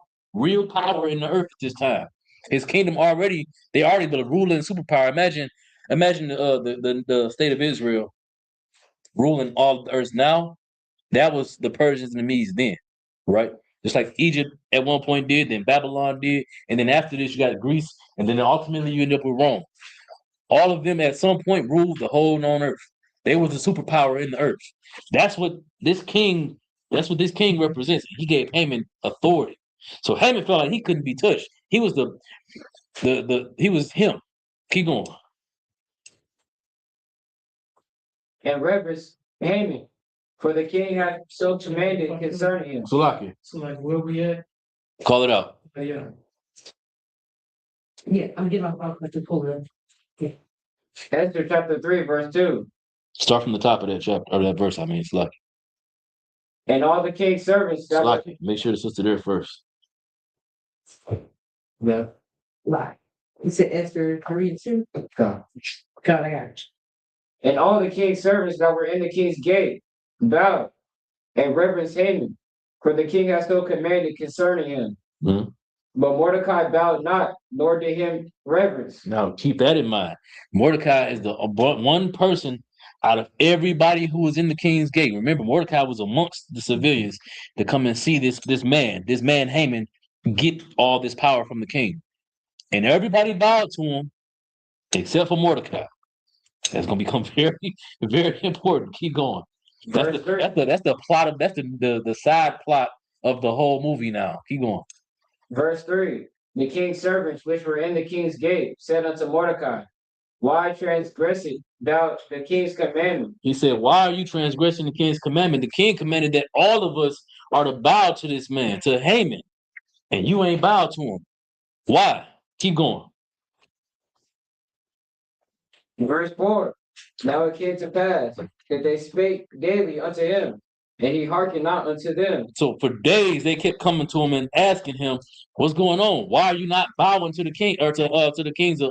power in the earth at this time. His kingdom they already the ruling superpower. Imagine the state of Israel ruling all the earth now. That was the Persians and the Medes then, right? Just like Egypt at one point did, then Babylon did, and then after this you got Greece, and then ultimately you end up with Rome. All of them at some point ruled the whole known earth. They was the superpower in the earth. That's what this king represents. He gave Haman authority. So Haman felt like he couldn't be touched. He was he was him. Keep going. And reverenced Haman, for the king had so commanded concerning him. Salaki. So like where we at? Call it out. Yeah. Yeah, I'm getting my phone to pull it. Esther chapter 3, verse 2. Start from the top of that chapter or that verse. I mean, Salaki. And all the king's servants that were Salaki. Make sure the sister there first. yeah. Lie. You said Esther 3 too? God, I got it. And all the king's servants that were in the king's gate bowed and reverenced Haman, for the king has so commanded concerning him. Mhm. But Mordecai bowed not, nor did him reverence. Now keep that in mind. Mordecai is the one person out of everybody who was in the king's gate. Remember, Mordecai was amongst the civilians to come and see this man Haman, get all this power from the king. And everybody bowed to him except for Mordecai. That's gonna become very, very important. Keep going. That's the plot of the side plot of the whole movie now. Keep going. Verse 3. The king's servants which were in the king's gate said unto Mordecai, why transgressest thou the king's commandment? He said, why are you transgressing the king's commandment? The king commanded that all of us are to bow to this man, to Haman, and you ain't bowed to him. Why? Keep going. Verse 4. Now it came to pass that they spake daily unto him, and he hearkened not unto them. So for days they kept coming to him and asking him, "What's going on? Why are you not bowing to the king or to the king's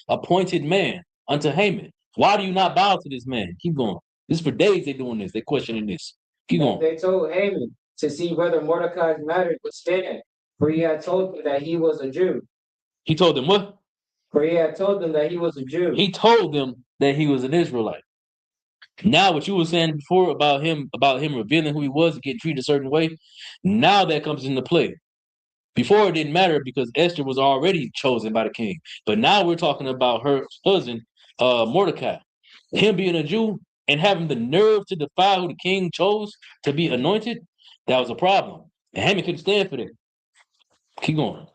appointed man, unto Haman? Why do you not bow to this man?" Keep going. This is for days they doing this. They questioning this. Keep And going. they told Haman to see whether Mordecai's matter would stand, for he had told them that he was a Jew. He told them what? For he had told them that he was a Jew. He told them that he was an Israelite. Now, what you were saying before about him revealing who he was and getting treated a certain way, now that comes into play. Before it didn't matter because Esther was already chosen by the king. But now we're talking about her husband, Mordecai. Him being a Jew and having the nerve to defy who the king chose to be anointed, that was a problem. And Haman couldn't stand for that. Keep going.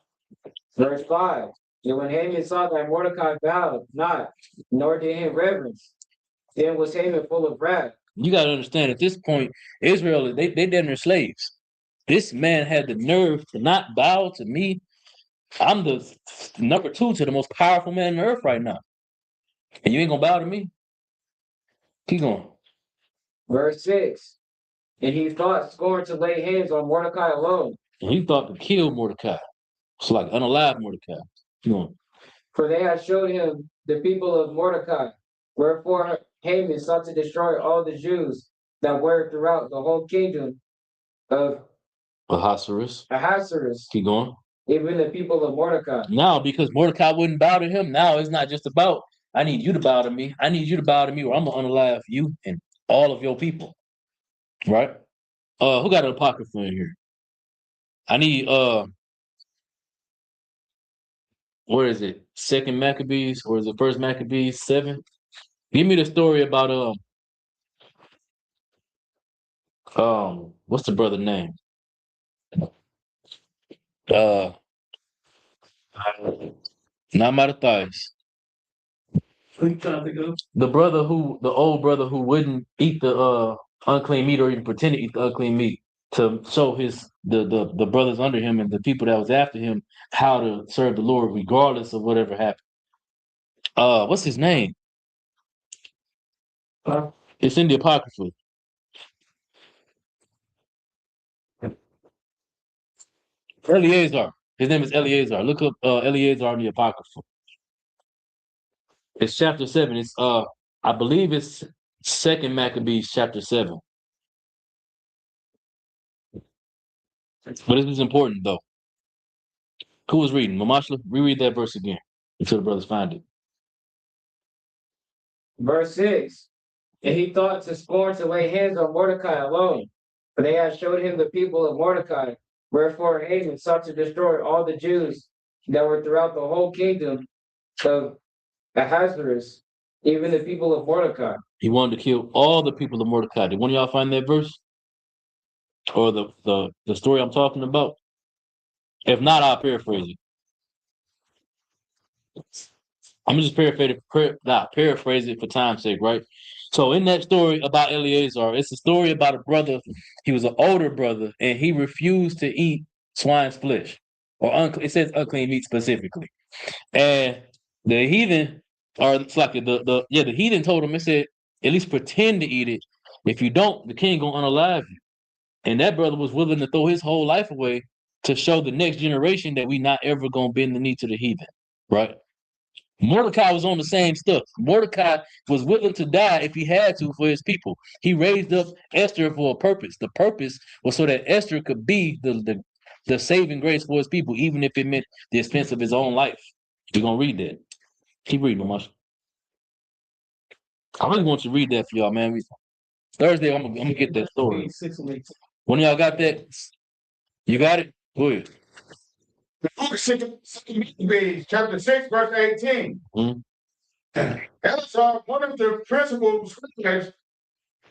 Verse 5. And when Haman saw that Mordecai bowed not, nor did him reverence, then was Haman full of wrath. You got to understand, at this point, Israel, they damn near slaves. This man had the nerve to not bow to me. I'm the number 2 to the most powerful man on earth right now. And you ain't gonna bow to me? Keep going. Verse 6. And he thought scorn to lay hands on Mordecai alone. And he thought to kill Mordecai. It's like unalive Mordecai. Keep going. For they had showed him the people of Mordecai. Wherefore Haman sought to destroy all the Jews that were throughout the whole kingdom of Ahasuerus, Keep going. even the people of Mordecai. Now, because Mordecai wouldn't bow to him, now it's not just about, I need you to bow to me. I need you to bow to me, or I'm going to unalive you and all of your people. Right? Who got an apocrypha in here? I need, where is it? Second Maccabees, or is it First Maccabees 7? Give me the story about, what's the brother name? Not Mattathias. Who you trying to go? The old brother who wouldn't eat the unclean meat or even pretend to eat the unclean meat to show the brothers under him and the people that was after him how to serve the Lord regardless of whatever happened. What's his name? It's in the Apocrypha. Eleazar. His name is Eleazar. Look up Eleazar in the Apocrypha. It's chapter 7. It's I believe it's Second Maccabees chapter 7. But this is important though. Who was reading? Mamashla, reread that verse again until the brothers find it. Verse 6. And he thought to scorn to lay hands on Mordecai alone, for they had showed him the people of Mordecai. Wherefore Haman sought to destroy all the Jews that were throughout the whole kingdom of Ahasuerus, even the people of Mordecai. He wanted to kill all the people of Mordecai. Did one of y'all find that verse? Or the story I'm talking about? If not, I'll paraphrase it. I'm just paraphrase it for time's sake, right? So in that story about Eleazar, it's a story about a brother. He was an older brother, and he refused to eat swine's flesh, or it says unclean meat specifically. And the heathen, or it's like the heathen told him, it said, at least pretend to eat it. If you don't, the king gonna unalive you. And that brother was willing to throw his whole life away to show the next generation that we not ever gonna bend the knee to the heathen, right? Mordecai was on the same stuff. Mordecai was willing to die if he had to for his people. He raised up Esther for a purpose. The purpose was so that Esther could be the saving grace for his people, even if it meant the expense of his own life. We're gonna read that. Keep reading, Mamash. I really want you to read that for y'all, man. Thursday, I'm gonna get that story. One of y'all got that? You got it? Go ahead. The book of Maccabees, chapter 6, verse 18. Eleazar, one of the principal scribes,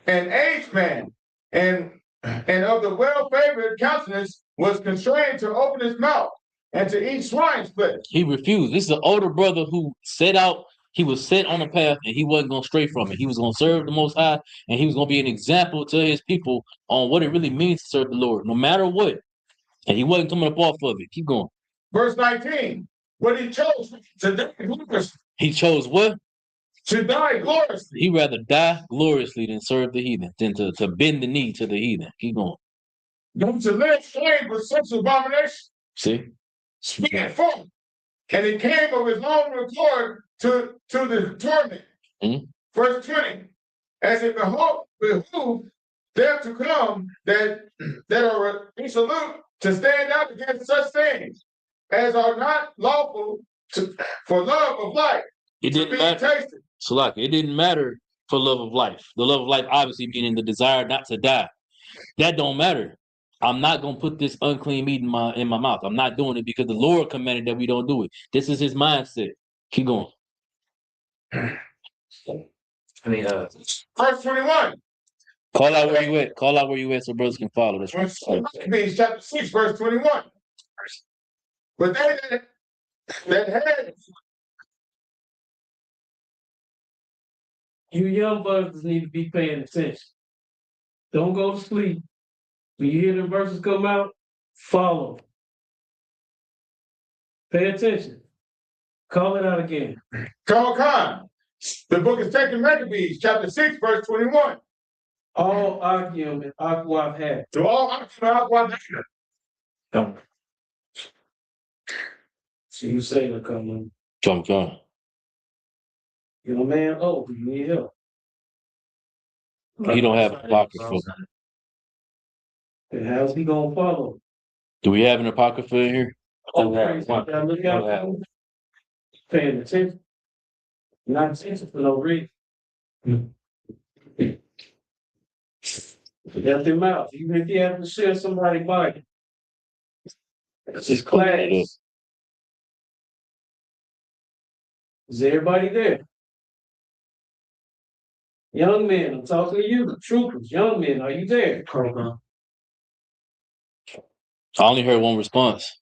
an aged man, and of the well-favored countenance, was constrained to open his mouth and to eat swine's flesh. He refused. This is an older brother who set out. He was set on a path, and he wasn't going to stray from it. He was going to serve the Most High, and he was going to be an example to his people on what it really means to serve the Lord, no matter what. And he wasn't coming up off of it. Keep going. Verse 19. What he chose to die gloriously. He chose what? To die gloriously. He'd rather die gloriously than serve the heathen, than to bend the knee to the heathen. Keep going. Than to live slave with such abomination. See? Speaking forth. And it came of his own accord to the torment. Verse 20. As it behooved them to come that are resolute to stand out against such things as are not lawful for love of life. It didn't matter. So like it didn't matter for love of life. The love of life obviously meaning the desire not to die. That don't matter. I'm not gonna put this unclean meat in my mouth. I'm not doing it because the Lord commanded that we don't do it. This is his mindset. Keep going. Verse 21. Call out where you at. Call out where you at so brothers can follow. That's right. Maccabees chapter 6, verse 21. But they that had You young brothers need to be paying attention. Don't go to sleep. When you hear the verses come out, follow. Pay attention. Call it out again. Khan. The book of 2 Maccabees, chapter 6, verse 21. All Akim and Aquab had. To all Akim and Aquab had. So you say to come in. Come. You're a man old, you need help. He don't have an apocrypha. And how's he gonna follow? Do we have an apocrypha in here? Oh, praise God. Look out for him. Paying attention. Not attention for no reason. Got them out. Even if you have to share somebody body. It's just class. Is everybody there? Young men, I'm talking to you, the troopers. Young men, are you there? I only heard one response.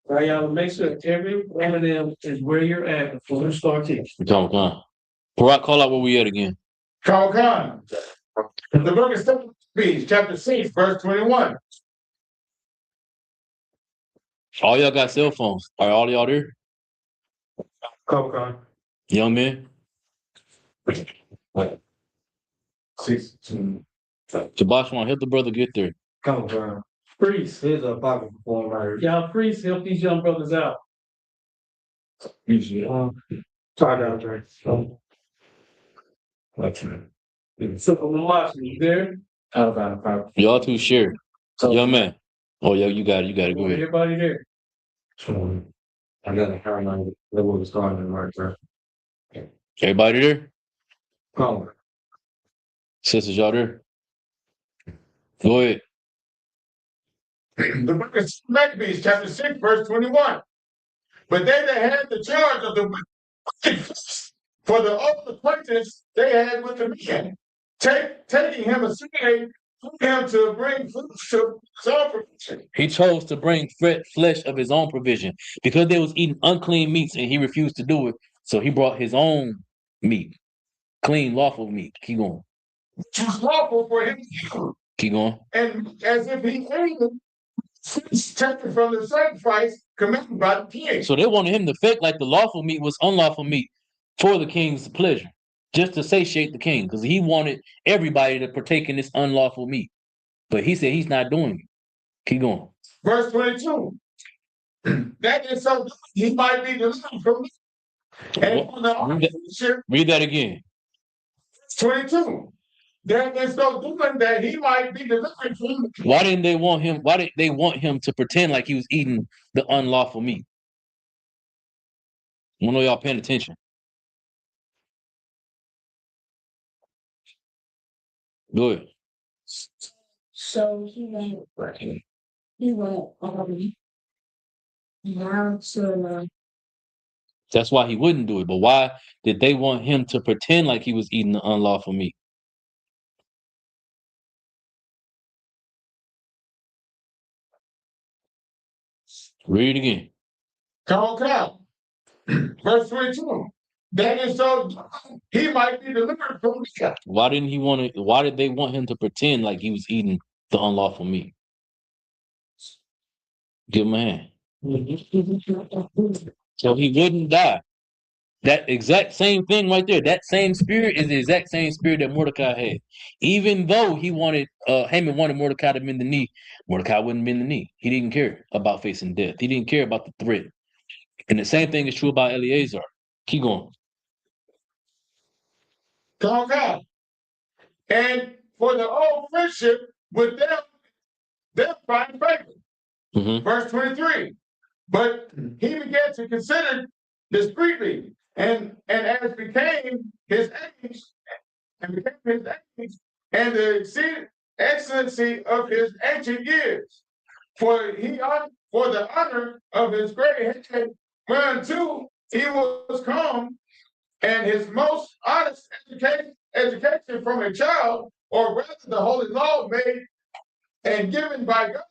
Right, y'all, make sure every one of them is where you're at before we start teaching. Come. Barak, call out where we at again. Khan. The book of 2 Maccabees, chapter 6, verse 21. All y'all got cell phones. Are all y'all there? Khan. Young men? Shabashwan, help the brother get there. Khan. Priests, Here's a pocket form right here. y'all priests help these young brothers out. Try down there. So I'm watching you there. Y'all two share. Young man. Oh, yeah, you got it. Go ahead. Everybody there. I got a hair on the was starting right there. Everybody there? Come. Sisters, y'all there? Go ahead. The book of Maccabees, chapter 6, verse 21. But they that had the charge of the for the old acquaintance they had with the men, taking him aside, him to bring food to his own provision. He chose to bring flesh of his own provision because they was eating unclean meats and he refused to do it. So he brought his own meat, clean, lawful meat. Keep going. Which was lawful for him to do. Keep going. And as if he ate it, taken from the sacrifice commanded by the king. So they wanted him to fake like the lawful meat was unlawful meat for the king's pleasure, just to satiate the king, because he wanted everybody to partake in this unlawful meat. But he said he's not doing it. Keep going. Verse 22. That is so he might be delivered from me. And on the read that again. 22. That is so doing that he might be delivered from me. Why didn't they want him? Why did they want him to pretend like he was eating the unlawful meat? I know y'all paying attention. Good. So he went now to That's why he wouldn't do it. But why did they want him to pretend like he was eating the unlawful meat? Read it again. Come. Verse 22. That is so he might be delivered from me. Why didn't he want to? Why did they want him to pretend like he was eating the unlawful meat? Give him a hand. So he wouldn't die. That exact same thing right there. That same spirit is the exact same spirit that Mordecai had. Even though he wanted, Haman wanted Mordecai to bend the knee, Mordecai wouldn't bend the knee. He didn't care about facing death. He didn't care about the threat. And the same thing is true about Eleazar. Keep going. Come. And for the old friendship with them find favor. Mm-hmm. Verse 23. But he began to consider discreetly, and as became his age, and the excellency of his ancient years. For the honor of his great head, whereunto he was come, and his most honest education from a child, or rather the holy law made and given by God.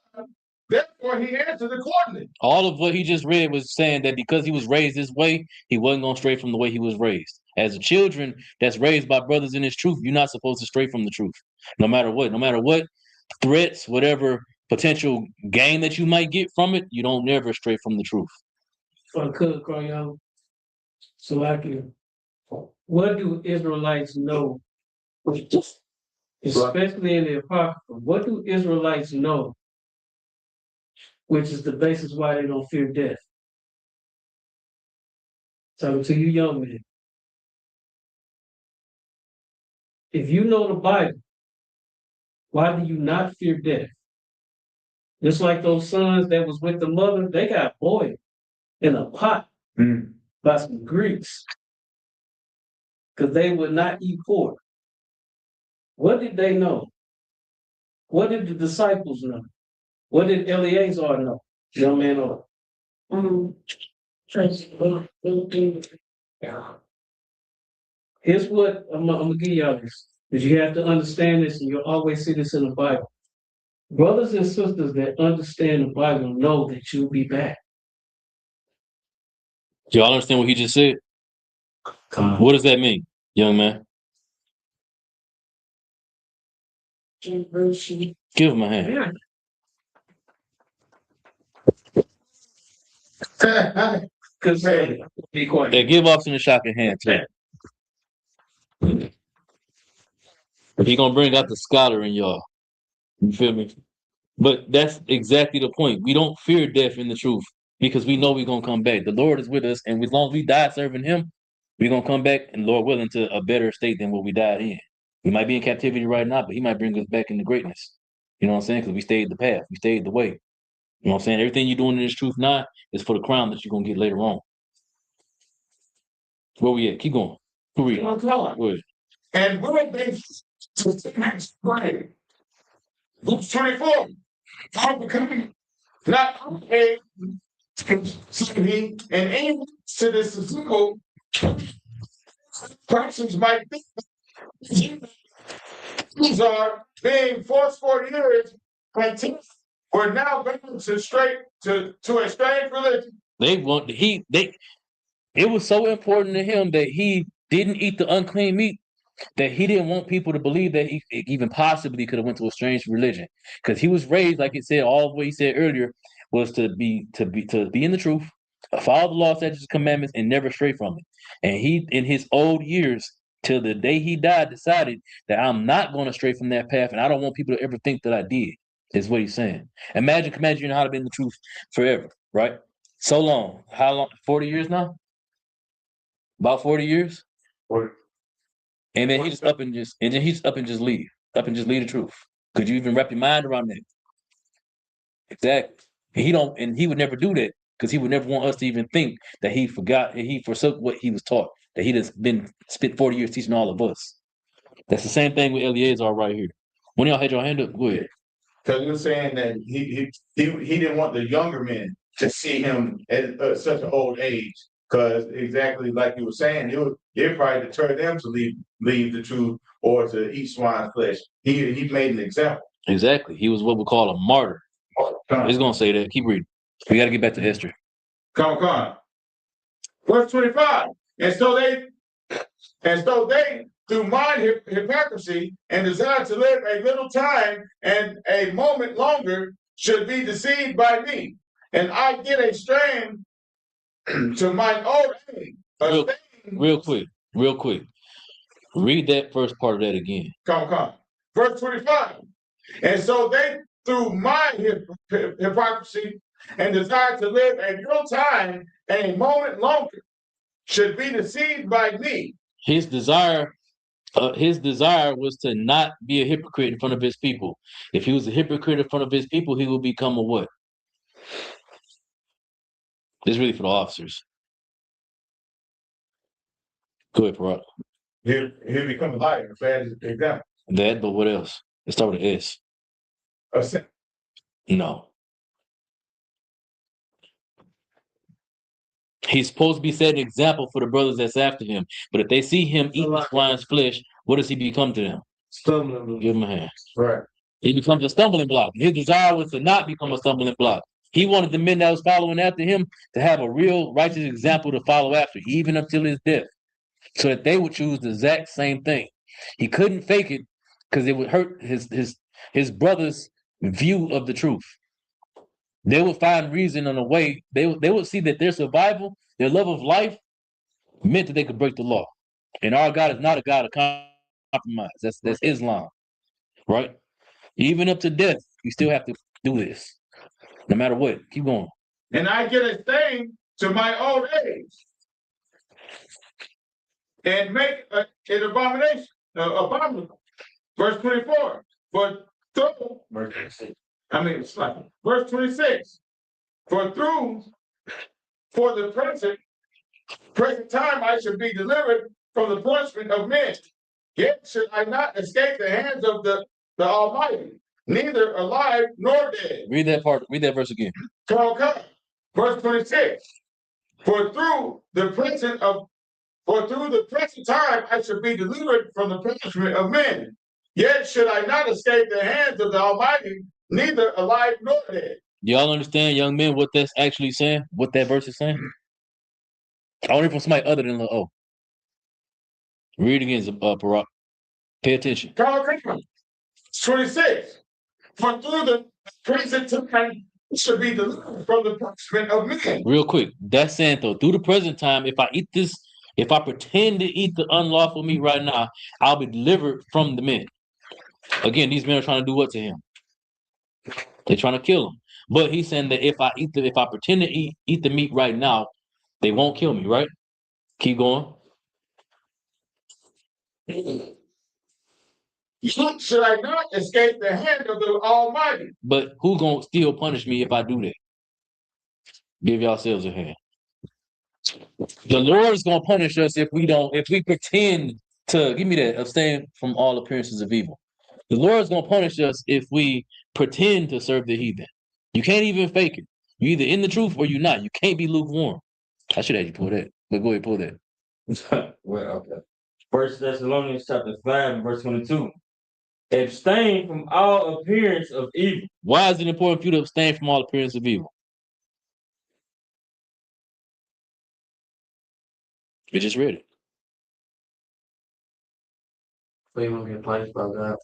Therefore, he answered accordingly. All of what he just read was saying that because he was raised this way, he wasn't going to stray from the way he was raised. As a children that's raised by brothers in this truth, you're not supposed to stray from the truth. No matter what threats, whatever potential gain that you might get from it, you don't never stray from the truth. if I could, Carl, so I can. What do Israelites know? Especially in the Apocrypha, what do Israelites know? Which is the basis why they don't fear death. Talking to you young men. If you know the Bible, why do you not fear death? Just like those sons that was with the mother, they got boiled in a pot by some Greeks because they would not eat pork. What did they know? What did the disciples know? What did Eleazar know? Young man or here's what I'm gonna give y'all this. Because you have to understand this, and you'll always see this in the Bible. Brothers and sisters that understand the Bible know that you'll be back. Do y'all understand what he just said? What does that mean, young man? Give him a hand. Because be quiet. Hey, give Austin a shocking hand too. He gonna bring out the scholar in y'all. You feel me? But that's exactly the point. We don't fear death in the truth because we know we're gonna come back. The Lord is with us, and as long as we die serving Him, we're gonna come back, and Lord willing, to a better state than what we died in. We might be in captivity right now, but He might bring us back into greatness. You know what I'm saying? Because we stayed the path, we stayed the way. You know what I'm saying? Everything you're doing in this truth now is for the crown that you're gonna get later on. Where we at? Keep going. Who read? Go ahead. And when they pray, Luke 24, how becoming not a and aim to this physical persons might be. These are being forced 40 years, were now going to a strange religion. It was so important to him that he didn't eat the unclean meat that he didn't want people to believe that he even possibly could have went to a strange religion, because he was raised, like it said, all what he said earlier was to be in the truth, follow the law, statutes, commandments, and never stray from it. And he, in his old years, till the day he died, decided that I'm not going to stray from that path, and I don't want people to ever think that I did. Is what he's saying. Imagine you know how to be in the truth forever, right? So long. How long? 40 years now? About 40 years? And then he just up and just leave. Up and just leave the truth. Could you even wrap your mind around that? Exactly. And he would never do that because he would never want us to even think that he forsook what he was taught, that he just spent 40 years teaching all of us. That's the same thing with Eleazar right here. When y'all had your hand up, go ahead. Because he was saying that he didn't want the younger men to see him at such an old age. Because exactly like you were saying, it probably deter them to leave the truth or to eat swine's flesh. He made an example. Exactly. He was what we call a martyr. He's gonna say that. Keep reading. We got to get back to Esther. Come on. Verse 25. And so they through my hypocrisy and desire to live a little time and a moment longer should be deceived by me. And I get a strain to my old age. Real quick. Read that first part of that again. Come. Verse 25. And so they, through my hypocrisy and desire to live a little time and a moment longer, should be deceived by me. His desire was to not be a hypocrite in front of his people. If he was a hypocrite in front of his people, he would become a what? This is really for the officers. Go ahead, Parag. He'll become a liar, a bad example. That, but what else? Let's start with an S. A sin. No. He's supposed to be setting an example for the brothers that's after him. But if they see him eat the swine's flesh, what does he become to them? Stumbling block. Give him a hand. Right. He becomes a stumbling block. His desire was to not become a stumbling block. He wanted the men that was following after him to have a real righteous example to follow after, even until his death, so that they would choose the exact same thing. He couldn't fake it because it would hurt his brother's view of the truth. They would find reason in a way. They would see that their survival, their love of life, meant that they could break the law. And our God is not a God of compromise. That's Islam, right? Even up to death, you still have to do this, no matter what. Keep going. And I get a stain to my old age, and make an abomination, abominable. Verse 24. For through, it's like verse 26. For the present time I should be delivered from the punishment of men. Yet should I not escape the hands of the Almighty, neither alive nor dead. Read that part. Read that verse again. Verse 26. For through the present time I should be delivered from the punishment of men. Yet should I not escape the hands of the Almighty, neither alive nor dead. Y'all understand, young men, what that's actually saying? What that verse is saying? Only from somebody other than O. Read it again, Barak. Pay attention. 26. For through the present time should be delivered from the punishment of men. Real quick, that's saying though, through the present time, if I eat this, if I pretend to eat the unlawful meat right now, I'll be delivered from the men. Again, these men are trying to do what to him? They're trying to kill him. But he's saying that if I pretend to eat the meat right now, they won't kill me, right? Keep going. Should I not escape the hand of the Almighty? But who's gonna still punish me if I do that? Give yourselves a hand. The Lord is gonna punish us if we pretend to abstain from all appearances of evil. The Lord is gonna punish us if we pretend to serve the heathen. You can't even fake it. You're either in the truth or you're not. You can't be lukewarm. I should have you pull that, but go ahead, pull that. Well, okay. 1 Thessalonians chapter 5, verse 22. Abstain from all appearance of evil. Why is it important for you to abstain from all appearance of evil? We just read it. We want to get punished by God.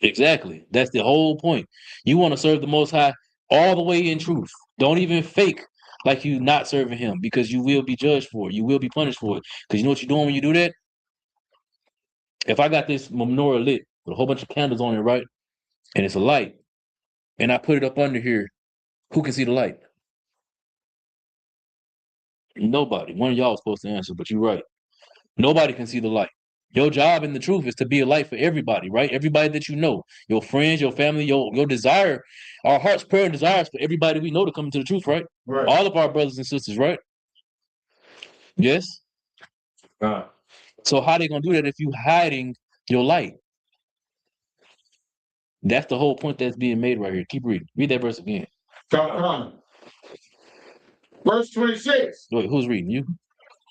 Exactly. That's the whole point. You want to serve the Most High all the way in truth. Don't even fake like you not serving Him, because you will be judged for it. You will be punished for it. Because you know what you're doing when you do that? If I got this menorah lit with a whole bunch of candles on it, right? And it's a light, and I put it up under here, who can see the light? Nobody. One of y'all was supposed to answer, but you're right. Nobody can see the light. Your job in the truth is to be a light for everybody, right? Everybody that you know, your friends, your family, your desire, our heart's prayer and desires for everybody we know to come into the truth, right? Right. All of our brothers and sisters, right? Yes? So how they gonna do that if you hiding your light? That's the whole point that's being made right here. Keep reading. Read that verse again. Come on. Verse 26. Wait, who's reading? You?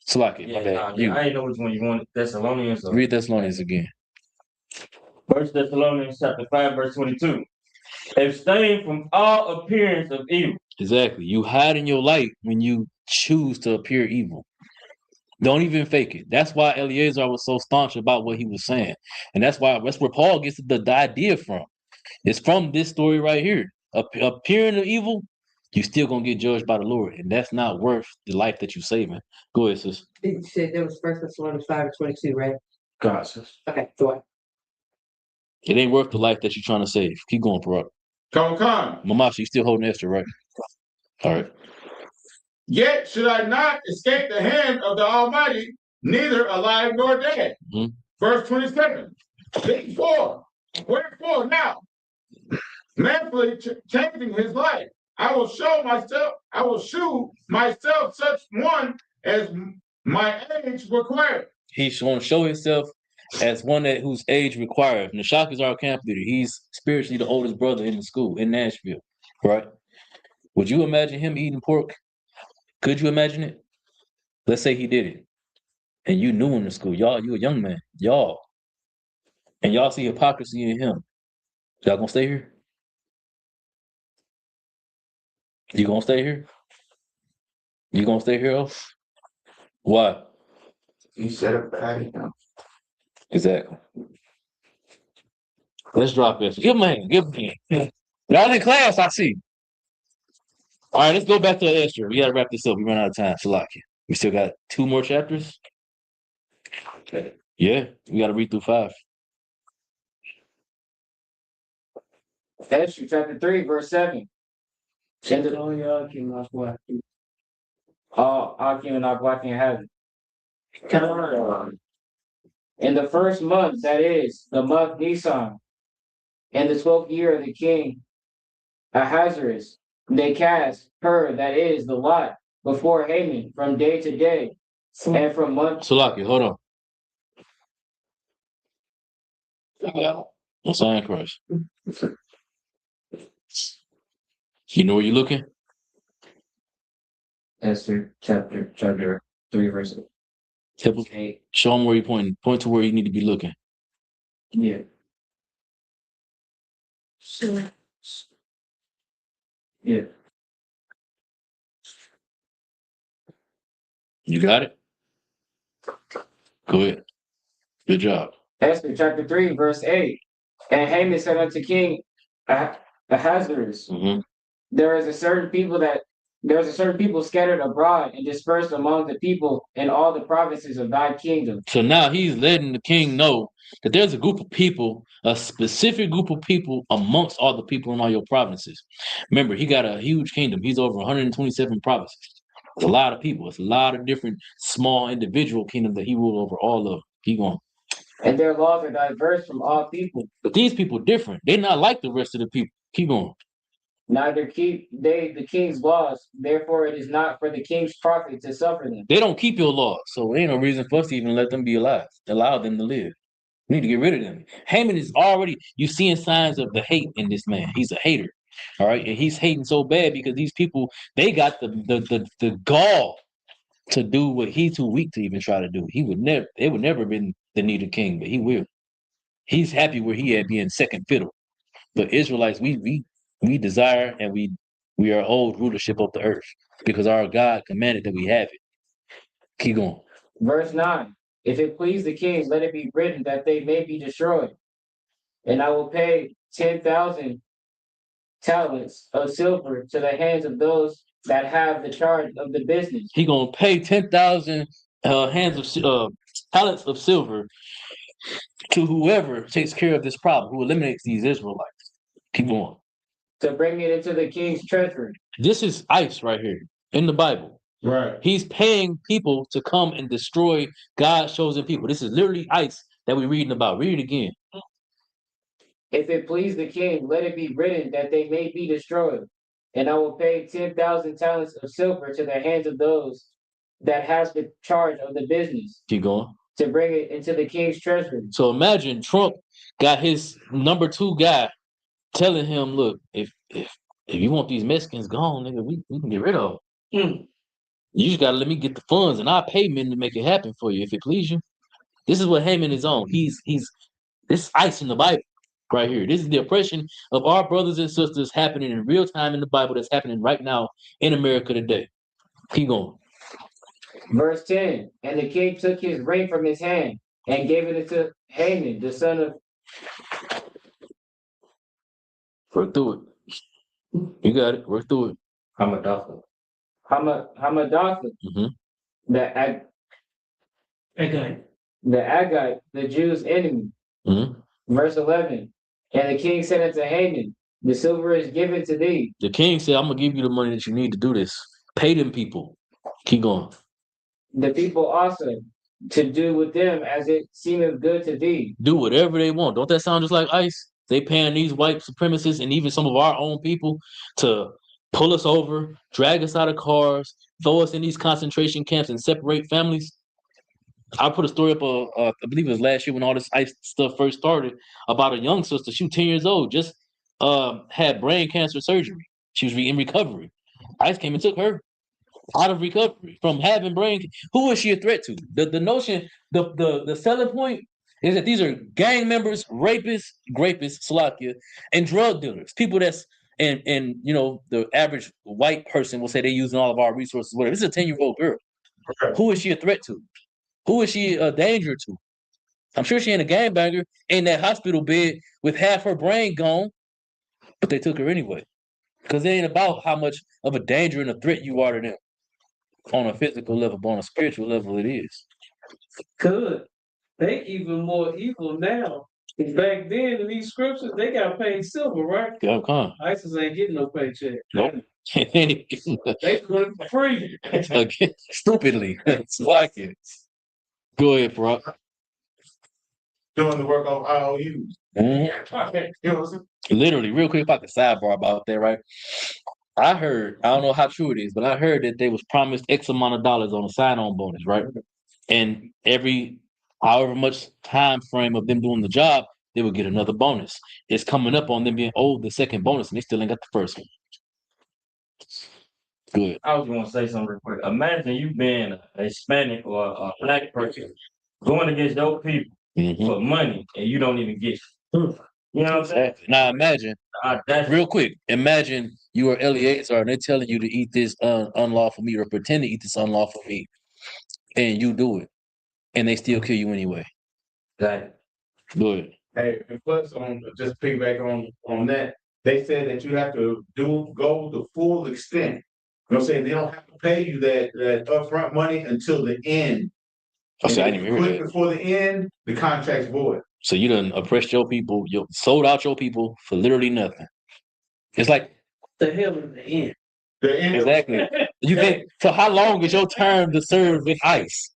Salaki, my bad. You. I didn't know which one you wanted. Thessalonians. Or... Read Thessalonians again. 1 Thessalonians chapter 5, verse 22. Abstain from all appearance of evil. Exactly. You hide in your light when you choose to appear evil. Don't even fake it. That's why Eleazar was so staunch about what he was saying. And that's where Paul gets the idea from. It's from this story right here. Appearing of evil, you still gonna get judged by the Lord. And that's not worth the life that you're saving. Go ahead, sis. You said there was 1 Thessalonians 5:22, right? God, sis. Okay, go on. It ain't worth the life that you're trying to save. Keep going, Parak. Come. Mamashi, you still holding Esther, right? All right. Yet should I not escape the hand of the Almighty, neither alive nor dead. Mm-hmm. Verse 27. Wherefore now, manfully changing his life, I will shew myself such one as my age required. He's going to show himself as one whose age requires. Nashak is our camp leader. He's spiritually the oldest brother in the school in Nashville, right? Would you imagine him eating pork? Could you imagine it? Let's say he did it, and you knew him in school. Y'all, you a young man. Y'all. And y'all see hypocrisy in him. Y'all gonna stay here? You gonna stay here? You gonna stay here, else? Why? You said it bad. Exactly. Let's drop this. Give him a hand. Give him a hand. Y'all in class, I see. All right, let's go back to Esther. We gotta wrap this up. We run out of time. Salaki. We still got 2 more chapters. Yeah, we gotta read through 5. Esther chapter 3, verse 7. And the Oh, yeah, I can watch what. Akim and Akwaki in heaven. In the first month, that is, the month Nisan, in the 12th year of the king Ahasuerus, they cast her, that is, the lot, before Haman from day to day, and from month. Salaki, hold on. Sign Christ. You know where you're looking? Esther chapter 3, verse Tell- 8. Show them where you're pointing. Point to where you need to be looking. Yeah. Yeah. You got it? Go ahead. Good job. Esther chapter 3, verse 8. And Haman said unto King Ahasuerus, Mhm. there is a certain people scattered abroad and dispersed among the people in all the provinces of thy kingdom. So now he's letting the king know that there's a group of people, a specific group of people amongst all the people in all your provinces. Remember, he got a huge kingdom. He's over 127 provinces. It's a lot of people. It's a lot of different small individual kingdoms that he ruled over all of. Keep going. And their laws are diverse from all people. But these people different. They're not like the rest of the people. Keep going. Neither keep they the king's laws, therefore it is not for the king's profit to suffer them. They don't keep your laws, so there ain't no reason for us to even let them be alive. Allow them to live. We need to get rid of them. Haman is already, you seeing signs of the hate in this man. He's a hater. All right. And he's hating so bad because these people, they got the gall to do what he's too weak to even try to do. It would never been the need of king, but he will. He's happy where he at being second fiddle. But Israelites, we desire and we are owed rulership of the earth because our God commanded that we have it. Keep going. Verse 9. If it please the king, let it be written that they may be destroyed. And I will pay 10,000 talents of silver to the hands of those that have the charge of the business. He gonna pay 10,000 hands of talents of silver to whoever takes care of this problem, who eliminates these Israelites. Keep going. To bring it into the king's treasury. This is ICE right here in the Bible. Right. He's paying people to come and destroy God's chosen people. This is literally ICE that we're reading about. Read it again. If it please the king, let it be written that they may be destroyed. And I will pay 10,000 talents of silver to the hands of those that has the charge of the business. Keep going. To bring it into the king's treasury. So imagine Trump got his number 2 guy telling him, look, if you want these Mexicans gone, nigga, we can get rid of them. You just gotta let me get the funds and I'll pay men to make it happen for you if it please you. This is what Haman is on. He's this ICE in the Bible right here. This is the oppression of our brothers and sisters happening in real time in the Bible that's happening right now in America today. Keep going. Verse 10. And the king took his ring from his hand and gave it to Haman, the son of. Work through it. You got it. Work through it. Hamadatha. Mm-hmm. The Agite, the Jews' enemy. Mm-hmm. Verse 11. And the king said unto Haman, the silver is given to thee. The king said, I'm gonna give you the money that you need to do this. Pay them people. Keep going. The people also to do with them as it seemeth good to thee. Do whatever they want. Don't that sound just like ICE? They paying these white supremacists and even some of our own people to pull us over, drag us out of cars, throw us in these concentration camps and separate families. I put a story up, I believe it was last year when all this ICE stuff first started, about a young sister. She was 10 years old, just had brain cancer surgery. She was in recovery. ICE came and took her out of recovery from having brain. Who is she a threat to? The notion, the selling point is that these are gang members, rapists, Slovakia, and drug dealers. People that's and you know the average white person will say they're using all of our resources. Whatever. This is a 10-year-old girl. Who is she a threat to? Who is she a danger to? I'm sure she ain't a gangbanger in that hospital bed with half her brain gone, but they took her anyway. Because it ain't about how much of a danger and a threat you are to them on a physical level, but on a spiritual level, it is. Good. They even more evil now. Back then in these scriptures, they got paid silver, right? Yeah, come. ISIS ain't getting no paycheck. Nope. They doing it for free. Again, stupidly. It's like it. Go ahead, bro. Doing the work of IOUs. Mhm. You know what I'm saying? Literally, real quick about the sidebar about that, right? I heard, I don't know how true it is, but I heard that they was promised X amount of dollars on a sign-on bonus, right? And every however much time frame of them doing the job, they would get another bonus. It's coming up on them being owed the second bonus, and they still ain't got the first one. Good. I was gonna say something real quick. Imagine you being a Hispanic or a black person going against those people Mhm. for money and you don't even get it. You know what I'm saying? Now imagine, That's real quick, imagine you are Eleazar and they're telling you to eat this unlawful meat or pretend to eat this unlawful meat, and you do it, and they still kill you anyway. that. Good. Hey, and plus on just piggyback on that, they said that you have to go the full extent. You know what I'm saying? They don't have to pay you that upfront money until the end. Oh, so I And didn't if even you hear quit that. before the end, the contract's void. So you done oppressed your people, you sold out your people for literally nothing. It's like The hell is the end? The end exactly. You think so? How long is your term to serve with ICE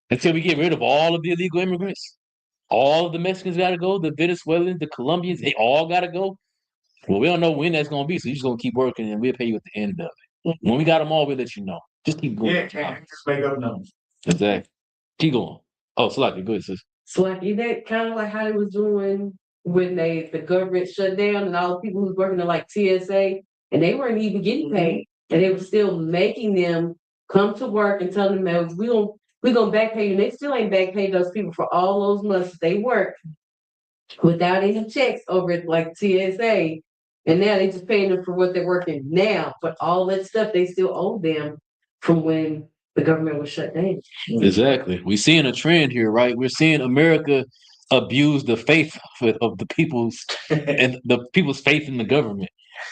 until we get rid of all of the illegal immigrants? All of the Mexicans got to go. The Venezuelans, the Colombians, they all got to go. Well, we don't know when that's going to be, so you're just going to keep working, and we'll pay you at the end of it. When we got them all, we'll let you know. Just keep going. Yeah, can't just make up numbers. Exactly. Keep going. Oh, Salaki, go ahead, sis. So like, is that kind of like how they was doing when the government shut down and all the people who was working in like TSA and they weren't even getting paid and they were still making them come to work and telling them that we gonna back pay you. And they still ain't back paid those people for all those months they worked without any checks over at like TSA. And now they just paying them for what they're working now, but all that stuff they still owe them from when the government was shut down. Exactly. We're seeing a trend here, right? We're seeing America abuse the faith of the people's and the people's faith in the government.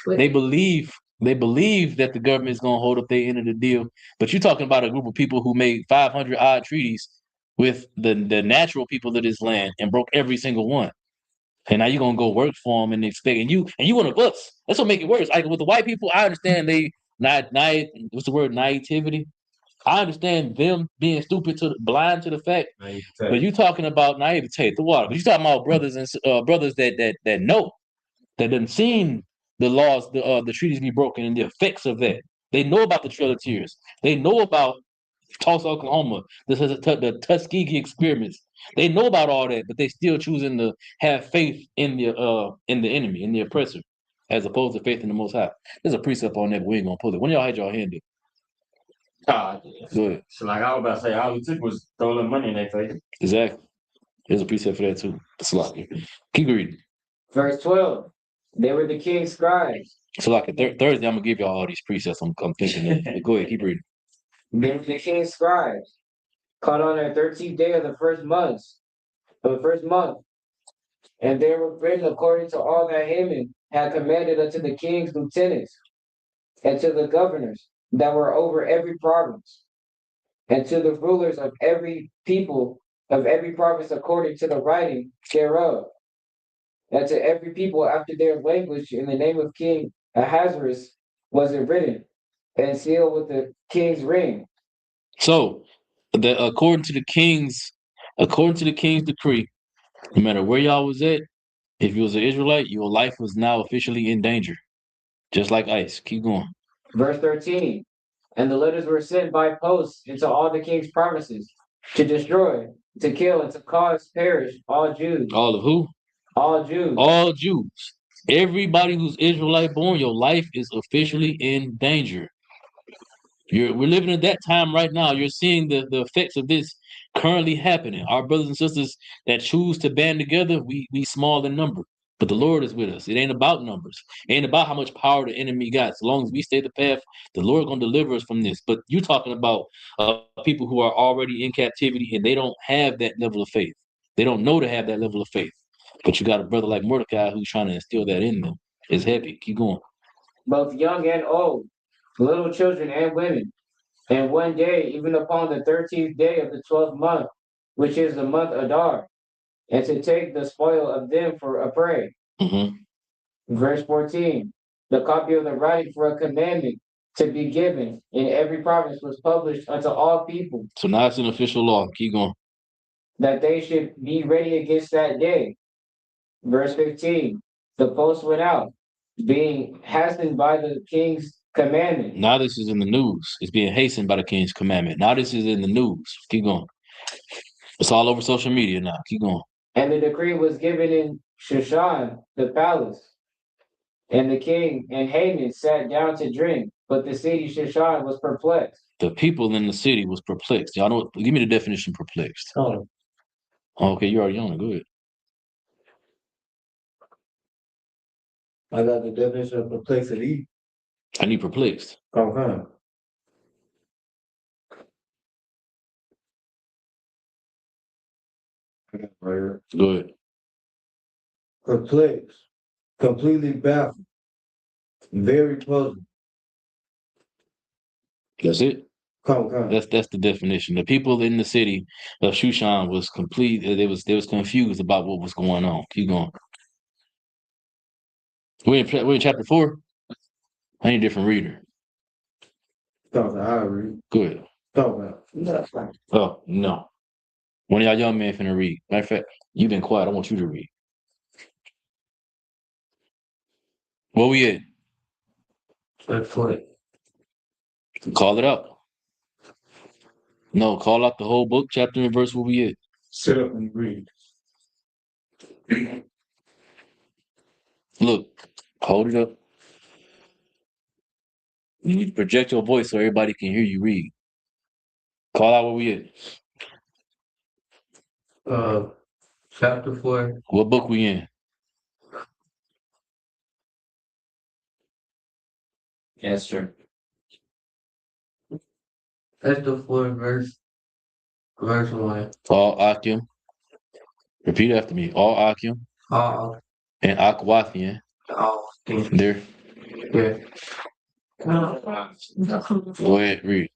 They believe that the government is going to hold up their end of the deal. But you're talking about a group of people who made 500 odd treaties with the natural people of this land and broke every single one. And now you're gonna go work for them and expect and you one of us. That's what make it worse. Like with the white people, I understand they what's the word naivety. I understand them being stupid blind to the fact. But you talking about naivete, the water. But you talking about brothers and brothers that know that done seen the laws, the treaties be broken and the effects of that. They know about the Trail of Tears. They know about Tulsa, Oklahoma, the Tuskegee experiments. They know about all that, but they still choosing to have faith in the enemy, in the oppressor, as opposed to faith in the Most High. There's a precept on that, but we ain't gonna pull it. When y'all had y'all hand it, go ahead. So like I was about to say, all it took was throwing money in their face. Exactly. There's a precept for that too. It's like keep reading. Verse 12. They were the king's scribes. So like Thursday, I'm gonna give y'all all these precepts. I'm thinking of. Go ahead, keep reading. They were the king's scribes. Caught on their 13th day of the first month. And they were written according to all that Haman had commanded unto the king's lieutenants and to the governors that were over every province, and to the rulers of every people of every province according to the writing thereof, and to every people after their language in the name of King Ahasuerus was it written, and sealed with the king's ring. So, according to the king's decree, no matter where y'all was at, if you was an Israelite, your life was now officially in danger, just like ICE. Keep going. Verse 13. And the letters were sent by post into all the king's provinces to destroy, to kill, and to cause perish all Jews. All of who? All Jews. All Jews. Everybody who's Israelite born, your life is officially in danger. We're living in that time right now. You're seeing the effects of this currently happening. Our brothers and sisters that choose to band together, we small in number. But the Lord is with us. It ain't about numbers. It ain't about how much power the enemy got. As long as we stay the path, the Lord gonna deliver us from this. But you're talking about people who are already in captivity and they don't have that level of faith. They don't know to have that level of faith. But you got a brother like Mordecai who's trying to instill that in them. It's heavy. Keep going. both young and old, little children and women. And one day, even upon the 13th day of the 12th month, which is the month Adar, and to take the spoil of them for a prey. Mm-hmm. Verse 14, the copy of the writing for a commandment to be given in every province was published unto all people, So now it's an official law. Keep going. that they should be ready against that day. Verse 15, the post went out, being hastened by the king's commandment. Now this is in the news. It's being hastened by the king's commandment. Now this is in the news. Keep going. It's all over social media now. Keep going. And the decree was given in Shushan, the palace. And the king and Haman sat down to drink, but the city Shushan was perplexed. The people in the city was perplexed. Y'all know. Give me the definition perplexed. Oh. Okay, you already on it. Go ahead. I got the definition of perplexity. I need perplexed. Okay. Right here. Go ahead. Perplexed, completely baffled, very puzzled. That's it. Come. That's the definition. The people in the city of Shushan was complete. They was confused about what was going on. Keep going. We're in chapter 4. I need a different reader. Come, I read. Good. Come. Oh no. One of y'all young men finna read. Matter of fact, you've been quiet. I want you to read. Where we at? That's what. Call it out. No, call out the whole book, chapter and verse where we at. Sit up and read. Look, hold it up. You need to project your voice so everybody can hear you read. Call out where we at. Chapter 4. What book we in? Esther. Chapter 4, verse 1. All Akim. Repeat after me. All Akim and Akwathian. There. Yeah. Go ahead, read.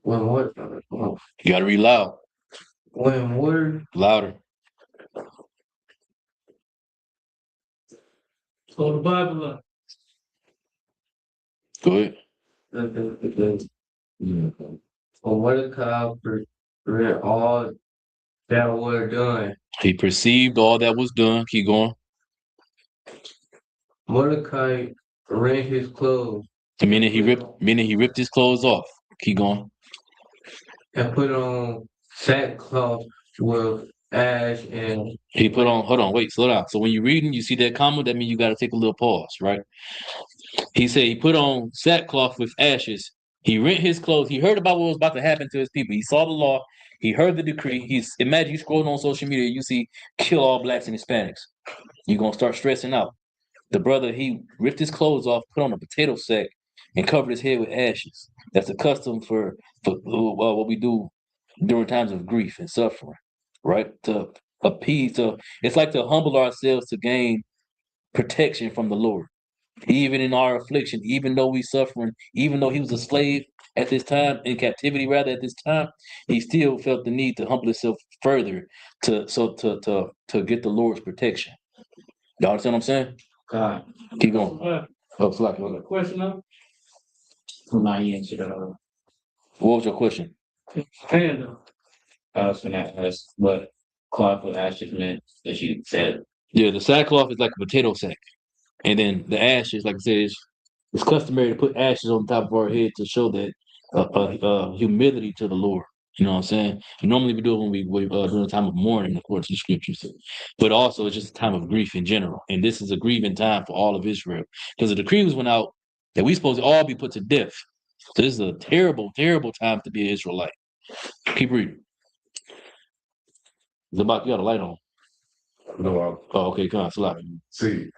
When what? You gotta read loud. When water. Louder. So the Bible up. Go ahead. When Mordecai read all that were done, He perceived all that was done. Keep going. Mordecai rent his clothes. Meaning he ripped his clothes off. Keep going. And put on sackcloth with ash and He put on, hold on, wait, slow down. So when you're reading, you see that comma, that means you got to take a little pause, right? He said he put on sackcloth with ashes. He rent his clothes. He heard about what was about to happen to his people. He saw the law. He heard the decree. Imagine you scrolling on social media, you see kill all blacks and Hispanics. You're going to start stressing out. The brother, he ripped his clothes off, put on a potato sack, and covered his head with ashes. That's a custom for what we do during times of grief and suffering, right? To appease, it's like to humble ourselves to gain protection from the Lord. Even in our affliction, even though we suffering, even though he was a slave at this time, in captivity rather at this time, he still felt the need to humble himself further to get the Lord's protection. Y'all understand what I'm saying? God. Keep going. Oh, slack. What question up? My answer to What was your question? Hand up. I was gonna ask what cloth with ashes meant that you said. Yeah, the sackcloth is like a potato sack. And then the ashes, like I said, it's customary to put ashes on top of our head to show that humility to the Lord. You know what I'm saying? Normally we do it when we during the time of mourning, according to the scriptures. But also it's just a time of grief in general. And this is a grieving time for all of Israel. Because the decrees went out that we supposed to all be put to death. So this is a terrible, terrible time to be an Israelite. Keep reading. Zabak, you got a light on. No, Oh, okay, come on, Salaki. see.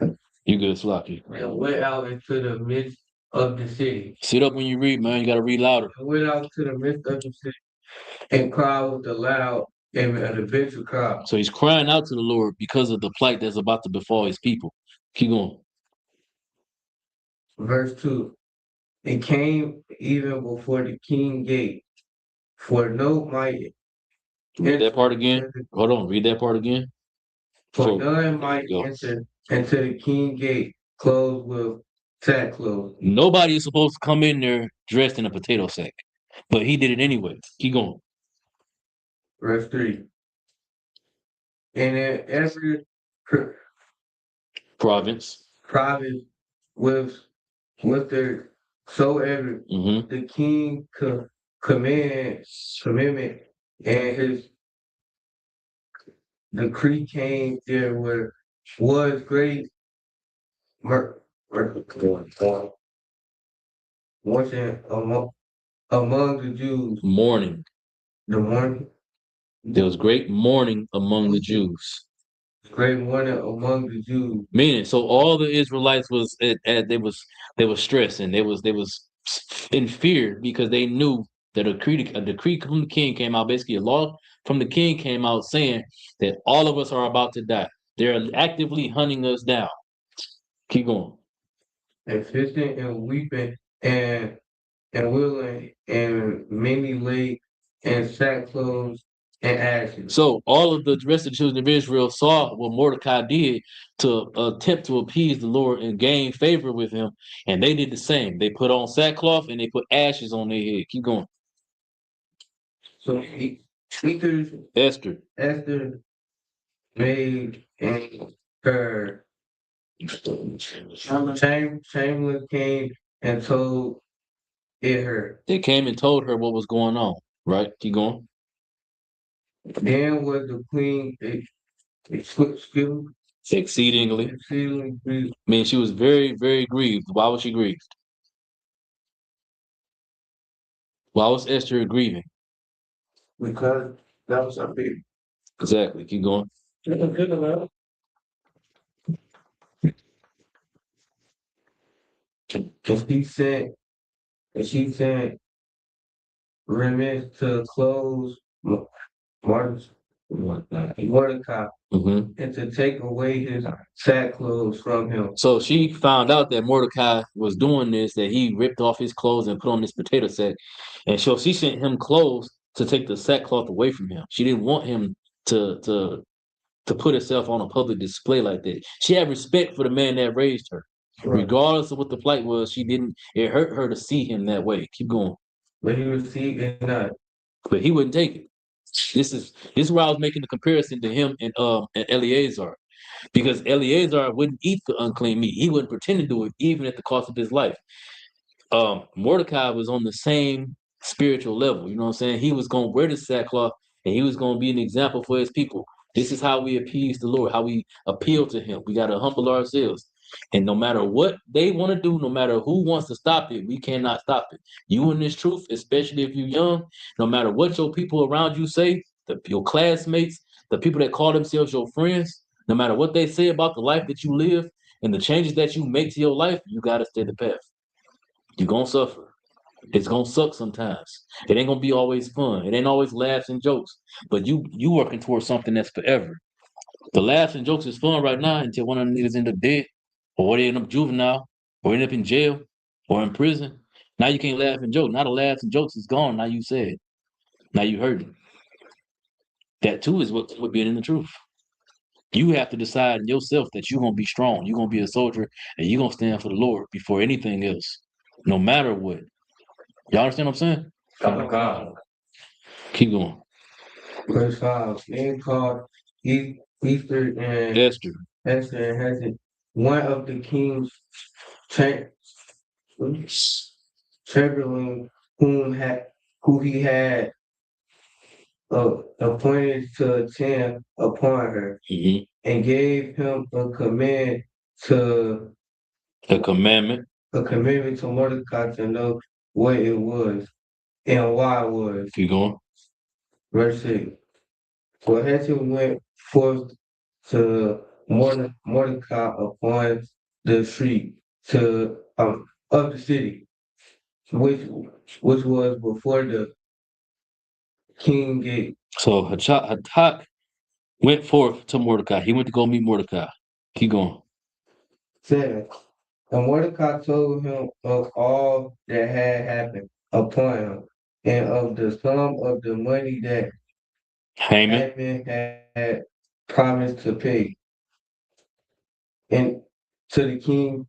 You good, Salaki. and went out into the midst of the city. Sit up when you read, man. You gotta read louder. And went out to the midst of the city and cried with a loud and a bitter cry. So he's crying out to the Lord because of the plight that's about to befall his people. Keep going. Verse 2. It came even before the king gate, for no might Read that enter part again. into the- Hold on. Read that part again. for For none might go. enter into the king gate clothed with sackcloth. Nobody is supposed to come in there dressed in a potato sack, but he did it anyway. Keep going. Verse 3. And in every pr- Province. province with their soever Mm-hmm. the king commandment and his decree came, there was great washing among the Jews. Mourning. The morning, There was great mourning among the Jews. great mourning among the Jews. Meaning, so all the Israelites was they was stressed and they was in fear because they knew that a decree from the king came out, basically a law from the king came out saying that all of us are about to die. They're actively hunting us down. Keep going. And fishing and weeping and willing and many lay in sackcloth and ashes. So all of the rest of the children of Israel saw what Mordecai did to attempt to appease the Lord and gain favor with him, and they did the same. They put on sackcloth and they put ashes on their head. Keep going. So Esther. Esther made and her Chamberlain came and told it her. They came and told her what was going on. Right? Keep going. Then was the queen Exceedingly. grieved I mean, she was very, very grieved. Why was she grieved? Why was Esther grieving? because that was her baby. Exactly. Keep going. Good enough. And she sent remnants to close Mordecai Mm-hmm. and to take away his sackcloth from him. So she found out that Mordecai was doing this, that he ripped off his clothes and put on this potato sack. And so she sent him clothes to take the sackcloth away from him. She didn't want him to put herself on a public display like that. She had respect for the man that raised her. Right. Regardless of what the plight was, it hurt her to see him that way. Keep going. But he received it not. But he wouldn't take it. This is where I was making the comparison to him and Eleazar. Because Eleazar wouldn't eat the unclean meat. He wouldn't pretend to do it, even at the cost of his life. Mordecai was on the same spiritual level. You know what I'm saying? He was going to wear the sackcloth and he was going to be an example for his people. This is how we appease the Lord, how we appeal to him. We got to humble ourselves. And no matter what they want to do, no matter who wants to stop it, we cannot stop it. You in this truth, especially if you're young, no matter what your people around you say, your classmates, the people that call themselves your friends, no matter what they say about the life that you live and the changes that you make to your life, you got to stay the path. You're going to suffer. It's going to suck sometimes. It ain't going to be always fun. It ain't always laughs and jokes. But you working towards something that's forever. The laughs and jokes is fun right now until one of them niggas end up dead, or they end up juvenile, or end up in jail, or in prison. Now you can't laugh and joke. Now the laughs and jokes is gone. Now you said. Now you heard it. That too is what being in the truth. You have to decide in yourself that you're going to be strong. You're going to be a soldier, and you're going to stand for the Lord before anything else, no matter what. Y'all understand what I'm saying? God. Keep going. Verse 5. Men called Easter and Esther. Esther and Hesed, one of the king's chamberlain who he had appointed to attend upon her, Mm-hmm. and gave him a commandment A commandment. to Mordecai to know what it was and why it was. Keep going. Verse 6. For Hesed went forth to Mordecai upon the street of the city, which was before the king gate. So Hatak went forth to Mordecai. He went to go meet Mordecai. Keep going. 7. And Mordecai told him of all that had happened upon him, and of the sum of the money that Haman. Haman had promised to pay, and to the king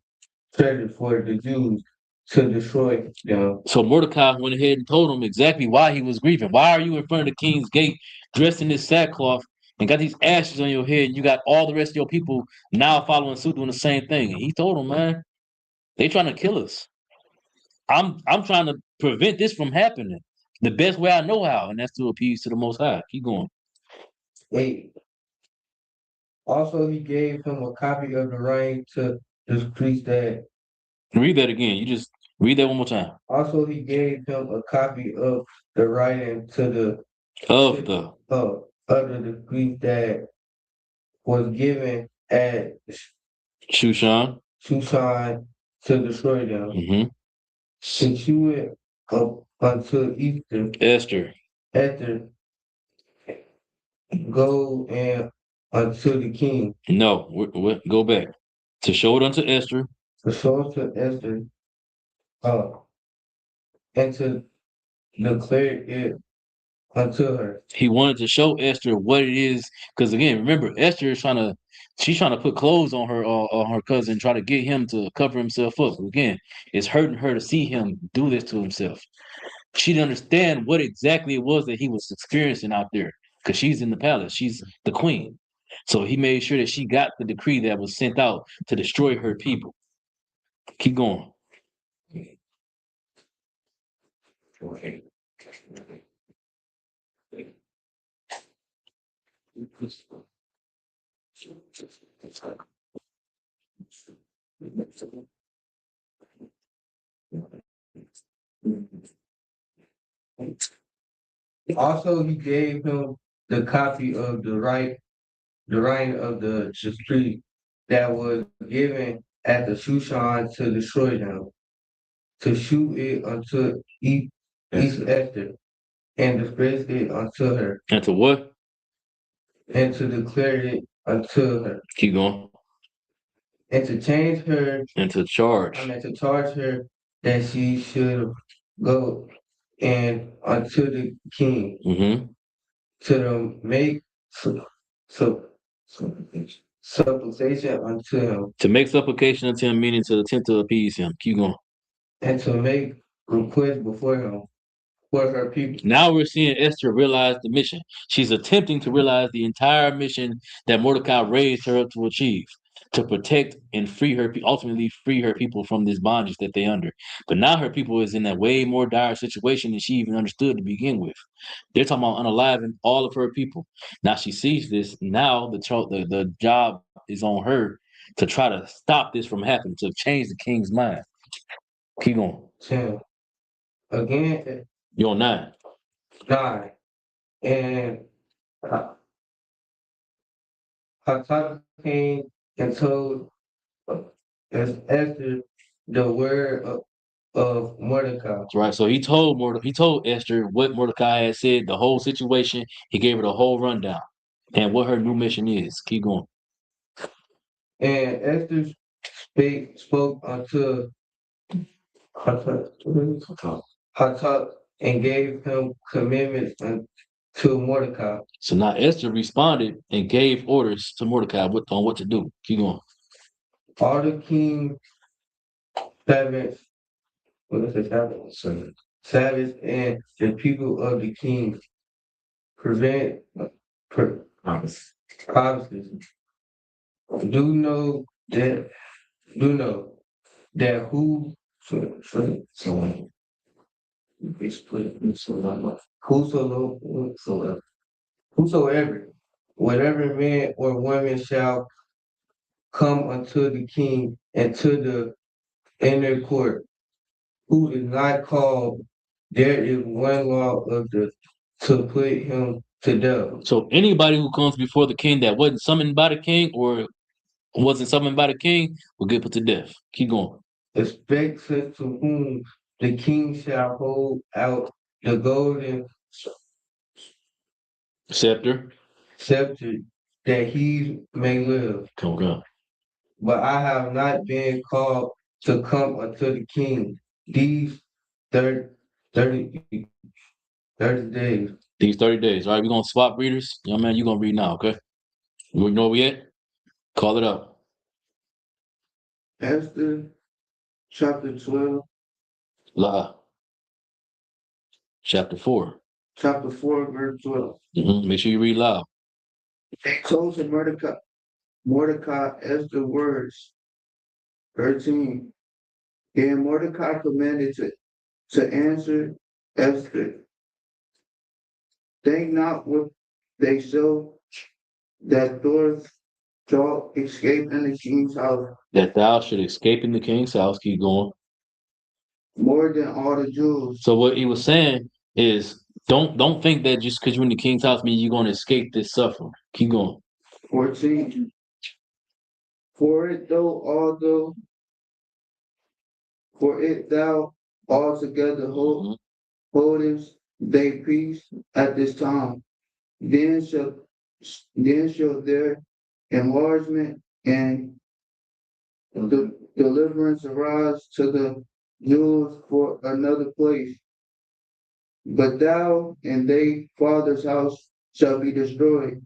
treasure for the Jews to destroy them. So Mordecai went ahead and told him exactly why he was grieving. Why are you in front of the king's gate dressed in this sackcloth and got these ashes on your head? And you got all the rest of your people now following suit doing the same thing. And he told him, man, they trying to kill us. I'm trying to prevent this from happening the best way I know how, and that's to appease to the Most High. Keep going. 8. Also, he gave him a copy of the writing to the priest that. Read that again. You just read that one more time. Also, he gave him a copy of the writing to the other the priest that was given at Shushan to destroy them. Mm-hmm. Since you went up until Esther, go and unto the king. No, go back. To show it unto Esther. To show it to Esther, and to declare it unto her. He wanted to show Esther what it is, because again, remember, Esther is she's trying to put clothes on her cousin, try to get him to cover himself up. Again, it's hurting her to see him do this to himself. She didn't understand what exactly it was that he was experiencing out there, because she's in the palace, she's the queen. So he made sure that she got the decree that was sent out to destroy her people. Keep going. Also, he gave him the copy of the writing of the decree that was given at the Shushan to destroy them, to shoot it unto each Esther, and disgrace it unto her. And to what? And to declare it unto her. Keep going. And to change her. And to charge. To charge her that she should go and unto the king. Mm-hmm. To make supplication unto him. To make supplication unto him, meaning to attempt to appease him. Keep going. And to make request before him for her people. Now we're seeing Esther realize the mission. She's attempting to realize the entire mission that Mordecai raised her up to achieve, to protect and free her, ultimately free her people from this bondage that they under. But now her people is in a way more dire situation than she even understood to begin with. They're talking about unaliving all of her people. Now she sees this. Now the job is on her to try to stop this from happening, to change the king's mind. Keep going. 10. Again. You're on 9. 9. And Hatak came and told Esther the word of Mordecai. Right. So he told Esther what Mordecai had said, the whole situation. He gave her the whole rundown and what her new mission is. Keep going. And Esther spoke unto Hatak and gave him commandments to Mordecai. So now Esther responded and gave orders to Mordecai on what to do. Keep going. All the king's servants, servants and the people of the king promises. Do know that whosoever, whatever man or woman shall come unto the king and to the inner court, who is not called, there is one law of to put him to death. So anybody who comes before the king that wasn't summoned by the king or wasn't summoned by the king will get put to death. Keep going. Expect such to whom the king shall hold out the golden scepter that he may live. Okay. but I have not been called to come unto the king these 30, 30, 30 days. These 30 days. All right, we're gonna swap readers. Young man, you're gonna read now, okay? You know where we at? Call it up. Esther chapter 12, La. Chapter 4. chapter 4, verse 12. Make sure you read loud. They told to Mordecai Esther words. 13. Then Mordecai commanded to answer Esther. Think not what they show that Thor shall escape in the king's house That thou should escape in the king's house. Keep going. more than all the Jews. So what he was saying is don't think that just because you're in the king's house means you're gonna escape this suffering. Keep going. 14. For it thou altogether holdest they peace at this time, then shall their enlargement and the deliverance arise to the Jews for another place. But thou and thy father's house shall be destroyed.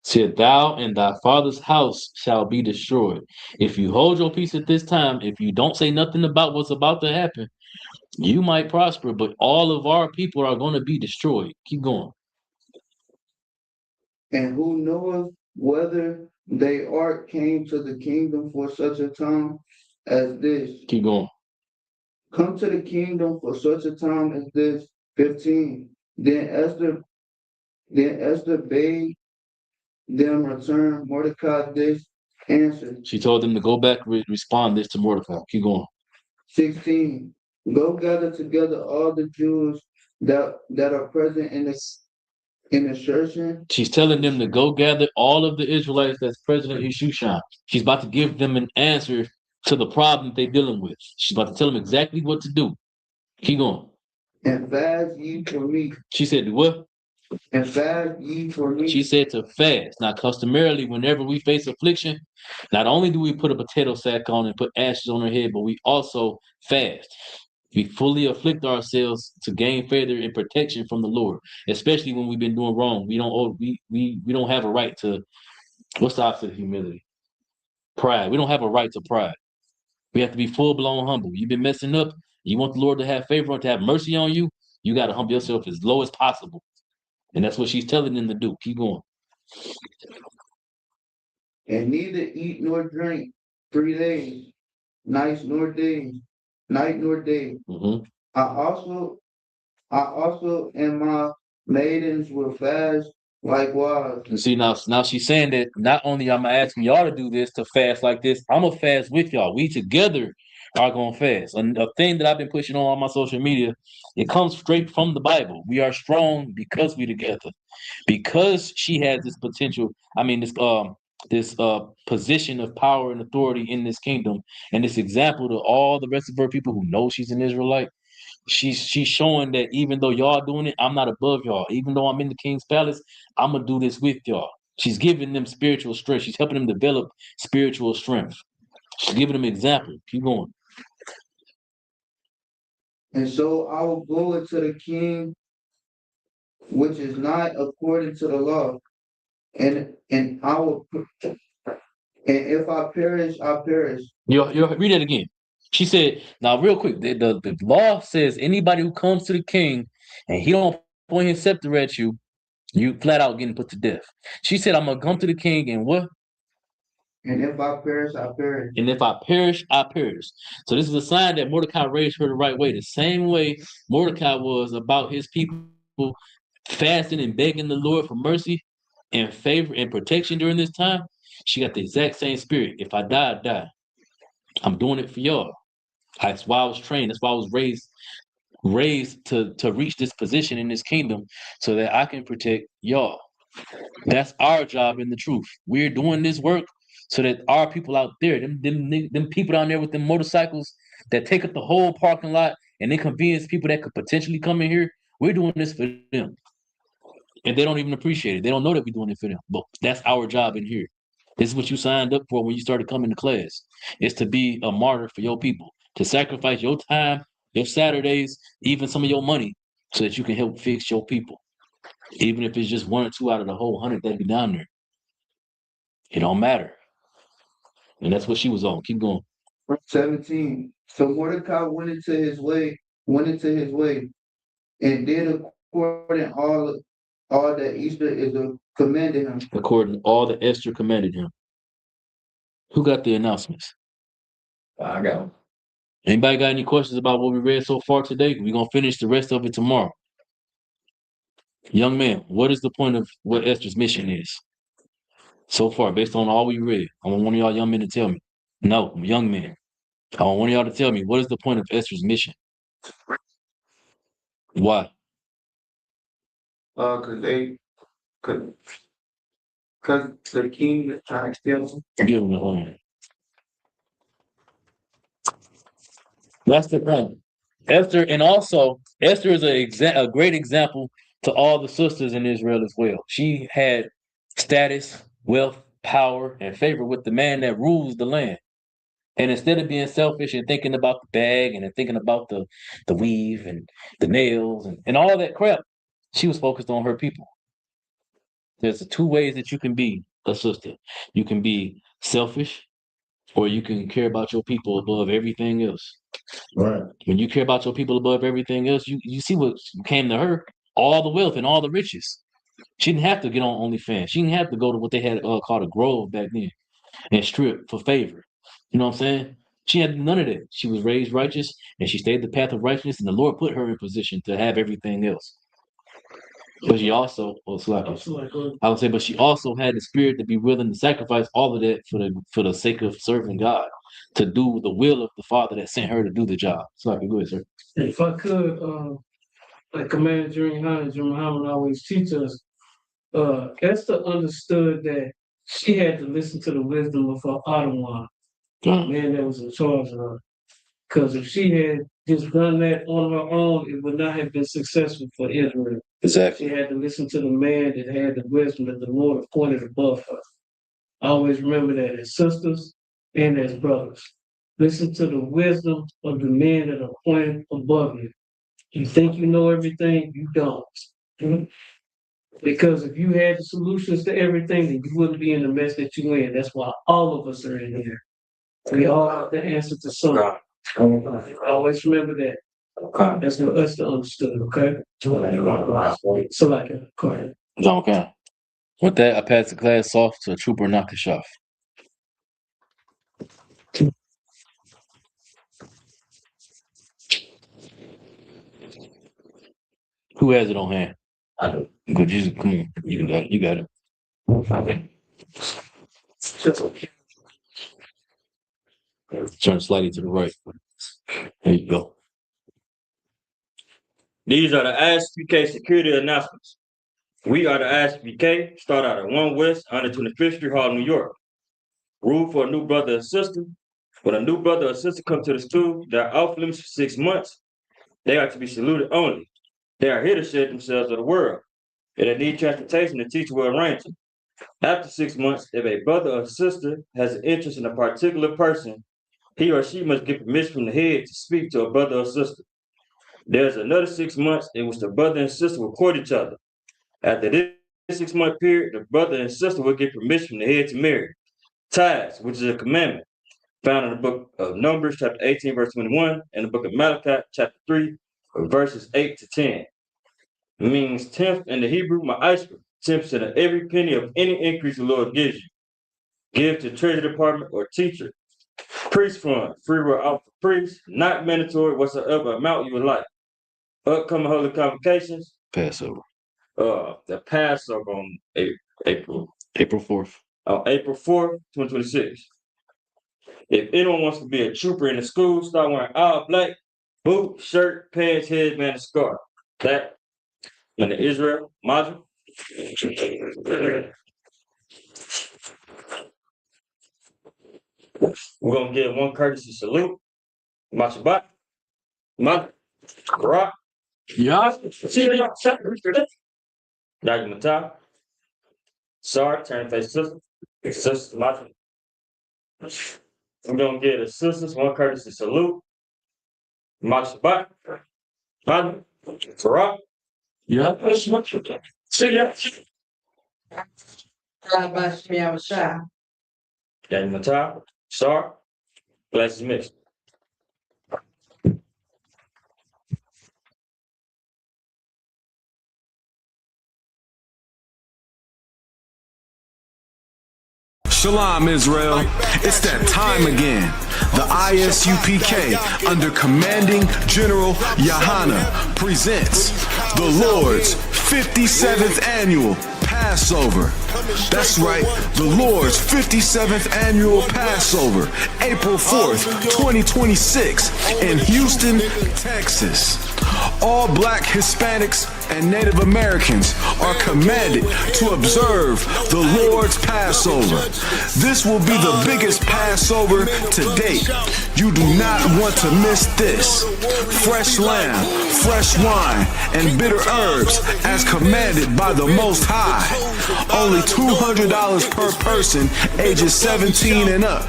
Said thou and thy father's house shall be destroyed. If you hold your peace at this time, if you don't say nothing about what's about to happen, you might prosper, but all of our people are going to be destroyed. Keep going. And who knoweth whether they art came to the kingdom for such a time as this? Keep going. Come to the kingdom for such a time as this. 15. Then Esther bade them return Mordecai this answer. She told them to go back, respond this to Mordecai. Keep going. 16. Go gather together all the Jews that are present in the Shushan. She's telling them to go gather all of the Israelites that's present in Shushan. She's about to give them an answer to the problem they're dealing with. She's about to tell them exactly what to do. Keep going. And fast ye for me. She said, what? And fast ye for me. She said to fast. Now, customarily, whenever we face affliction, not only do we put a potato sack on and put ashes on our head, but we also fast. We fully afflict ourselves to gain favor and protection from the Lord, especially when we've been doing wrong. We don't have a right to, what's the opposite of humility? Pride. We don't have a right to pride. We have to be full blown humble. You've been messing up. You want the Lord to have favor and to have mercy on you. You got to humble yourself as low as possible. And that's what she's telling them to do. Keep going. And neither eat nor drink 3 days, night nor day. Mm-hmm. I also and my maidens will fast likewise. And see now she's saying that not only am I asking y'all to do this to fast like this, I'm gonna fast with y'all. We together are gonna fast. And a thing that I've been pushing on my social media, it comes straight from the Bible. We are strong because we together. Because she has this potential, this position of power and authority in this kingdom, and this example to all the rest of her people who know she's an Israelite. She's showing that even though y'all doing it, I'm not above y'all. Even though I'm in the king's palace, I'm gonna do this with y'all. She's giving them spiritual strength. She's helping them develop spiritual strength. She's giving them example. Keep going. And so I will go into the king, which is not according to the law, and I will, and if I perish, I perish. You read it again. She said, now real quick, the law says anybody who comes to the king and he don't point his scepter at you, you flat out getting put to death. She said, I'm gonna come to the king and what? And if I perish, I perish. And if I perish, I perish. So this is a sign that Mordecai raised her the right way. The same way Mordecai was about his people fasting and begging the Lord for mercy and favor and protection during this time. She got the exact same spirit. If I die, I die. I'm doing it for y'all. That's why I was trained. That's why I was raised to reach this position in this kingdom so that I can protect y'all. That's our job in the truth. We're doing this work so that our people out there, them people down there with them motorcycles that take up the whole parking lot and inconvenience people that could potentially come in here, we're doing this for them. And they don't even appreciate it. They don't know that we're doing it for them. But that's our job in here. This is what you signed up for when you started coming to class. It's to be a martyr for your people, to sacrifice your time, your Saturdays, even some of your money, so that you can help fix your people. Even if it's just 1 or 2 out of the whole 100 that be down there. It don't matter. And that's what she was on. Keep going. Verse 17. So Mordecai went into his way, and did according all that Easter is commanded him. According to all that Esther commanded him. Who got the announcements? I got him. Anybody got any questions about what we read so far today? We're going to finish the rest of it tomorrow. Young man, what is the point of what Esther's mission is? So far, based on all we read, I want one of y'all young men to tell me. No, young men. I want one of y'all to tell me, what is the point of Esther's mission? Why? Cause the king is trying to steal him. Give him the horn. That's the point. Esther, and also, Esther is a great example to all the sisters in Israel as well. She had status, wealth, power, and favor with the man that rules the land. And instead of being selfish and thinking about the bag and thinking about the weave and the nails and all that crap, she was focused on her people. There's 2 ways that you can be a sister. You can be selfish, or you can care about your people above everything else. Right. When you care about your people above everything else, you see what came to her: all the wealth and all the riches. She didn't have to get on OnlyFans. She didn't have to go to what they had called a Grove back then and strip for favor. You know what I'm saying? She had none of that. She was raised righteous, and she stayed the path of righteousness, and the Lord put her in position to have everything else. But she also, I would say, but she also had the spirit to be willing to sacrifice all of that for the sake of serving God, to do the will of the Father that sent her to do the job. So go ahead, sir. If I could, like Commander Junior Muhammad always teach us, Esther understood that she had to listen to the wisdom of her Ottawa, man that was in charge of her. Because if she had just done that on her own, it would not have been successful for Israel. Exactly. She had to listen to the man that had the wisdom that the Lord appointed above her. I always remember that as sisters and as brothers. Listen to the wisdom of the men that are appointed above you. You think you know everything, you don't. Because if you had the solutions to everything, then you wouldn't be in the mess that you're in. That's why all of us are in here. We all have the answer to something. Always remember that. That's what us to understood, okay? So like it, go ahead. Okay. With that, I pass the class off to Trooper Nakashoff. Who has it on hand? I do. Good, come on. You got it. You got it. Turn slightly to the right. There you go. These are the ISPK security announcements. We are the ISPK, start out at 1 West, 125th Street, Hall, New York. Rule for a new brother or sister. When a new brother or sister come to the school, they are off limits for 6 months. They are to be saluted only. They are here to share themselves of the world. If they need transportation, the teacher will arrange it. After 6 months, if a brother or sister has an interest in a particular person, he or she must get permission from the head to speak to a brother or sister. There's another 6 months in which the brother and sister will court each other. After this 6-month period, the brother and sister will get permission from the head to marry. Tithes, which is a commandment, found in the book of Numbers, chapter 18, verse 21, and the book of Malachi, chapter 3, verses 8 to 10. It means 10th in the Hebrew, ma'asra, 10% of every penny of any increase the Lord gives you. Give to treasury department or teacher. Priest fund, free will out for priests, not mandatory whatsoever amount you would like. Upcoming holy convocations. Passover. The Passover on April 4th. On April 4th, 2026. If anyone wants to be a trooper in the school, start wearing all black, boot, shirt, pants, headband, and scarf. That in the Israel module. We're gonna give one courtesy salute. Mashabat. Rock. Yeah. Dr. Matah. Sar, turn face sister. Sisters, we're gonna give the sisters one courtesy salute. Mark Shabbat. Farah. Yeah. Daddy Matah. Star. Glasses mixed. Shalom, Israel. It's that time again. The ISUPK, under Commanding General Yahana, presents the Lord's 57th Annual Passover. That's right, the Lord's 57th Annual Passover, April 4th, 2026, in Houston, Texas. All Black, Hispanics, and Native Americans are commanded to observe the Lord's Passover. This will be the biggest Passover to date. You do not want to miss this. Fresh lamb, fresh wine, and bitter herbs as commanded by the Most High. Only $200 per person ages 17 and up.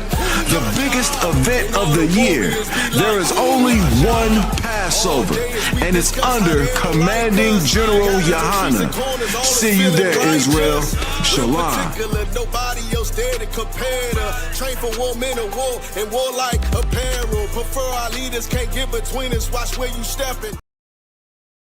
The biggest event of the year. There is only one Passover, and it's under Commanding General Yahana. See you there, Israel. Shalom. Nobody else there to compare to. Train for war, men of war, and war like apparel. Prefer our leaders, can't get between us. Watch where you stepping.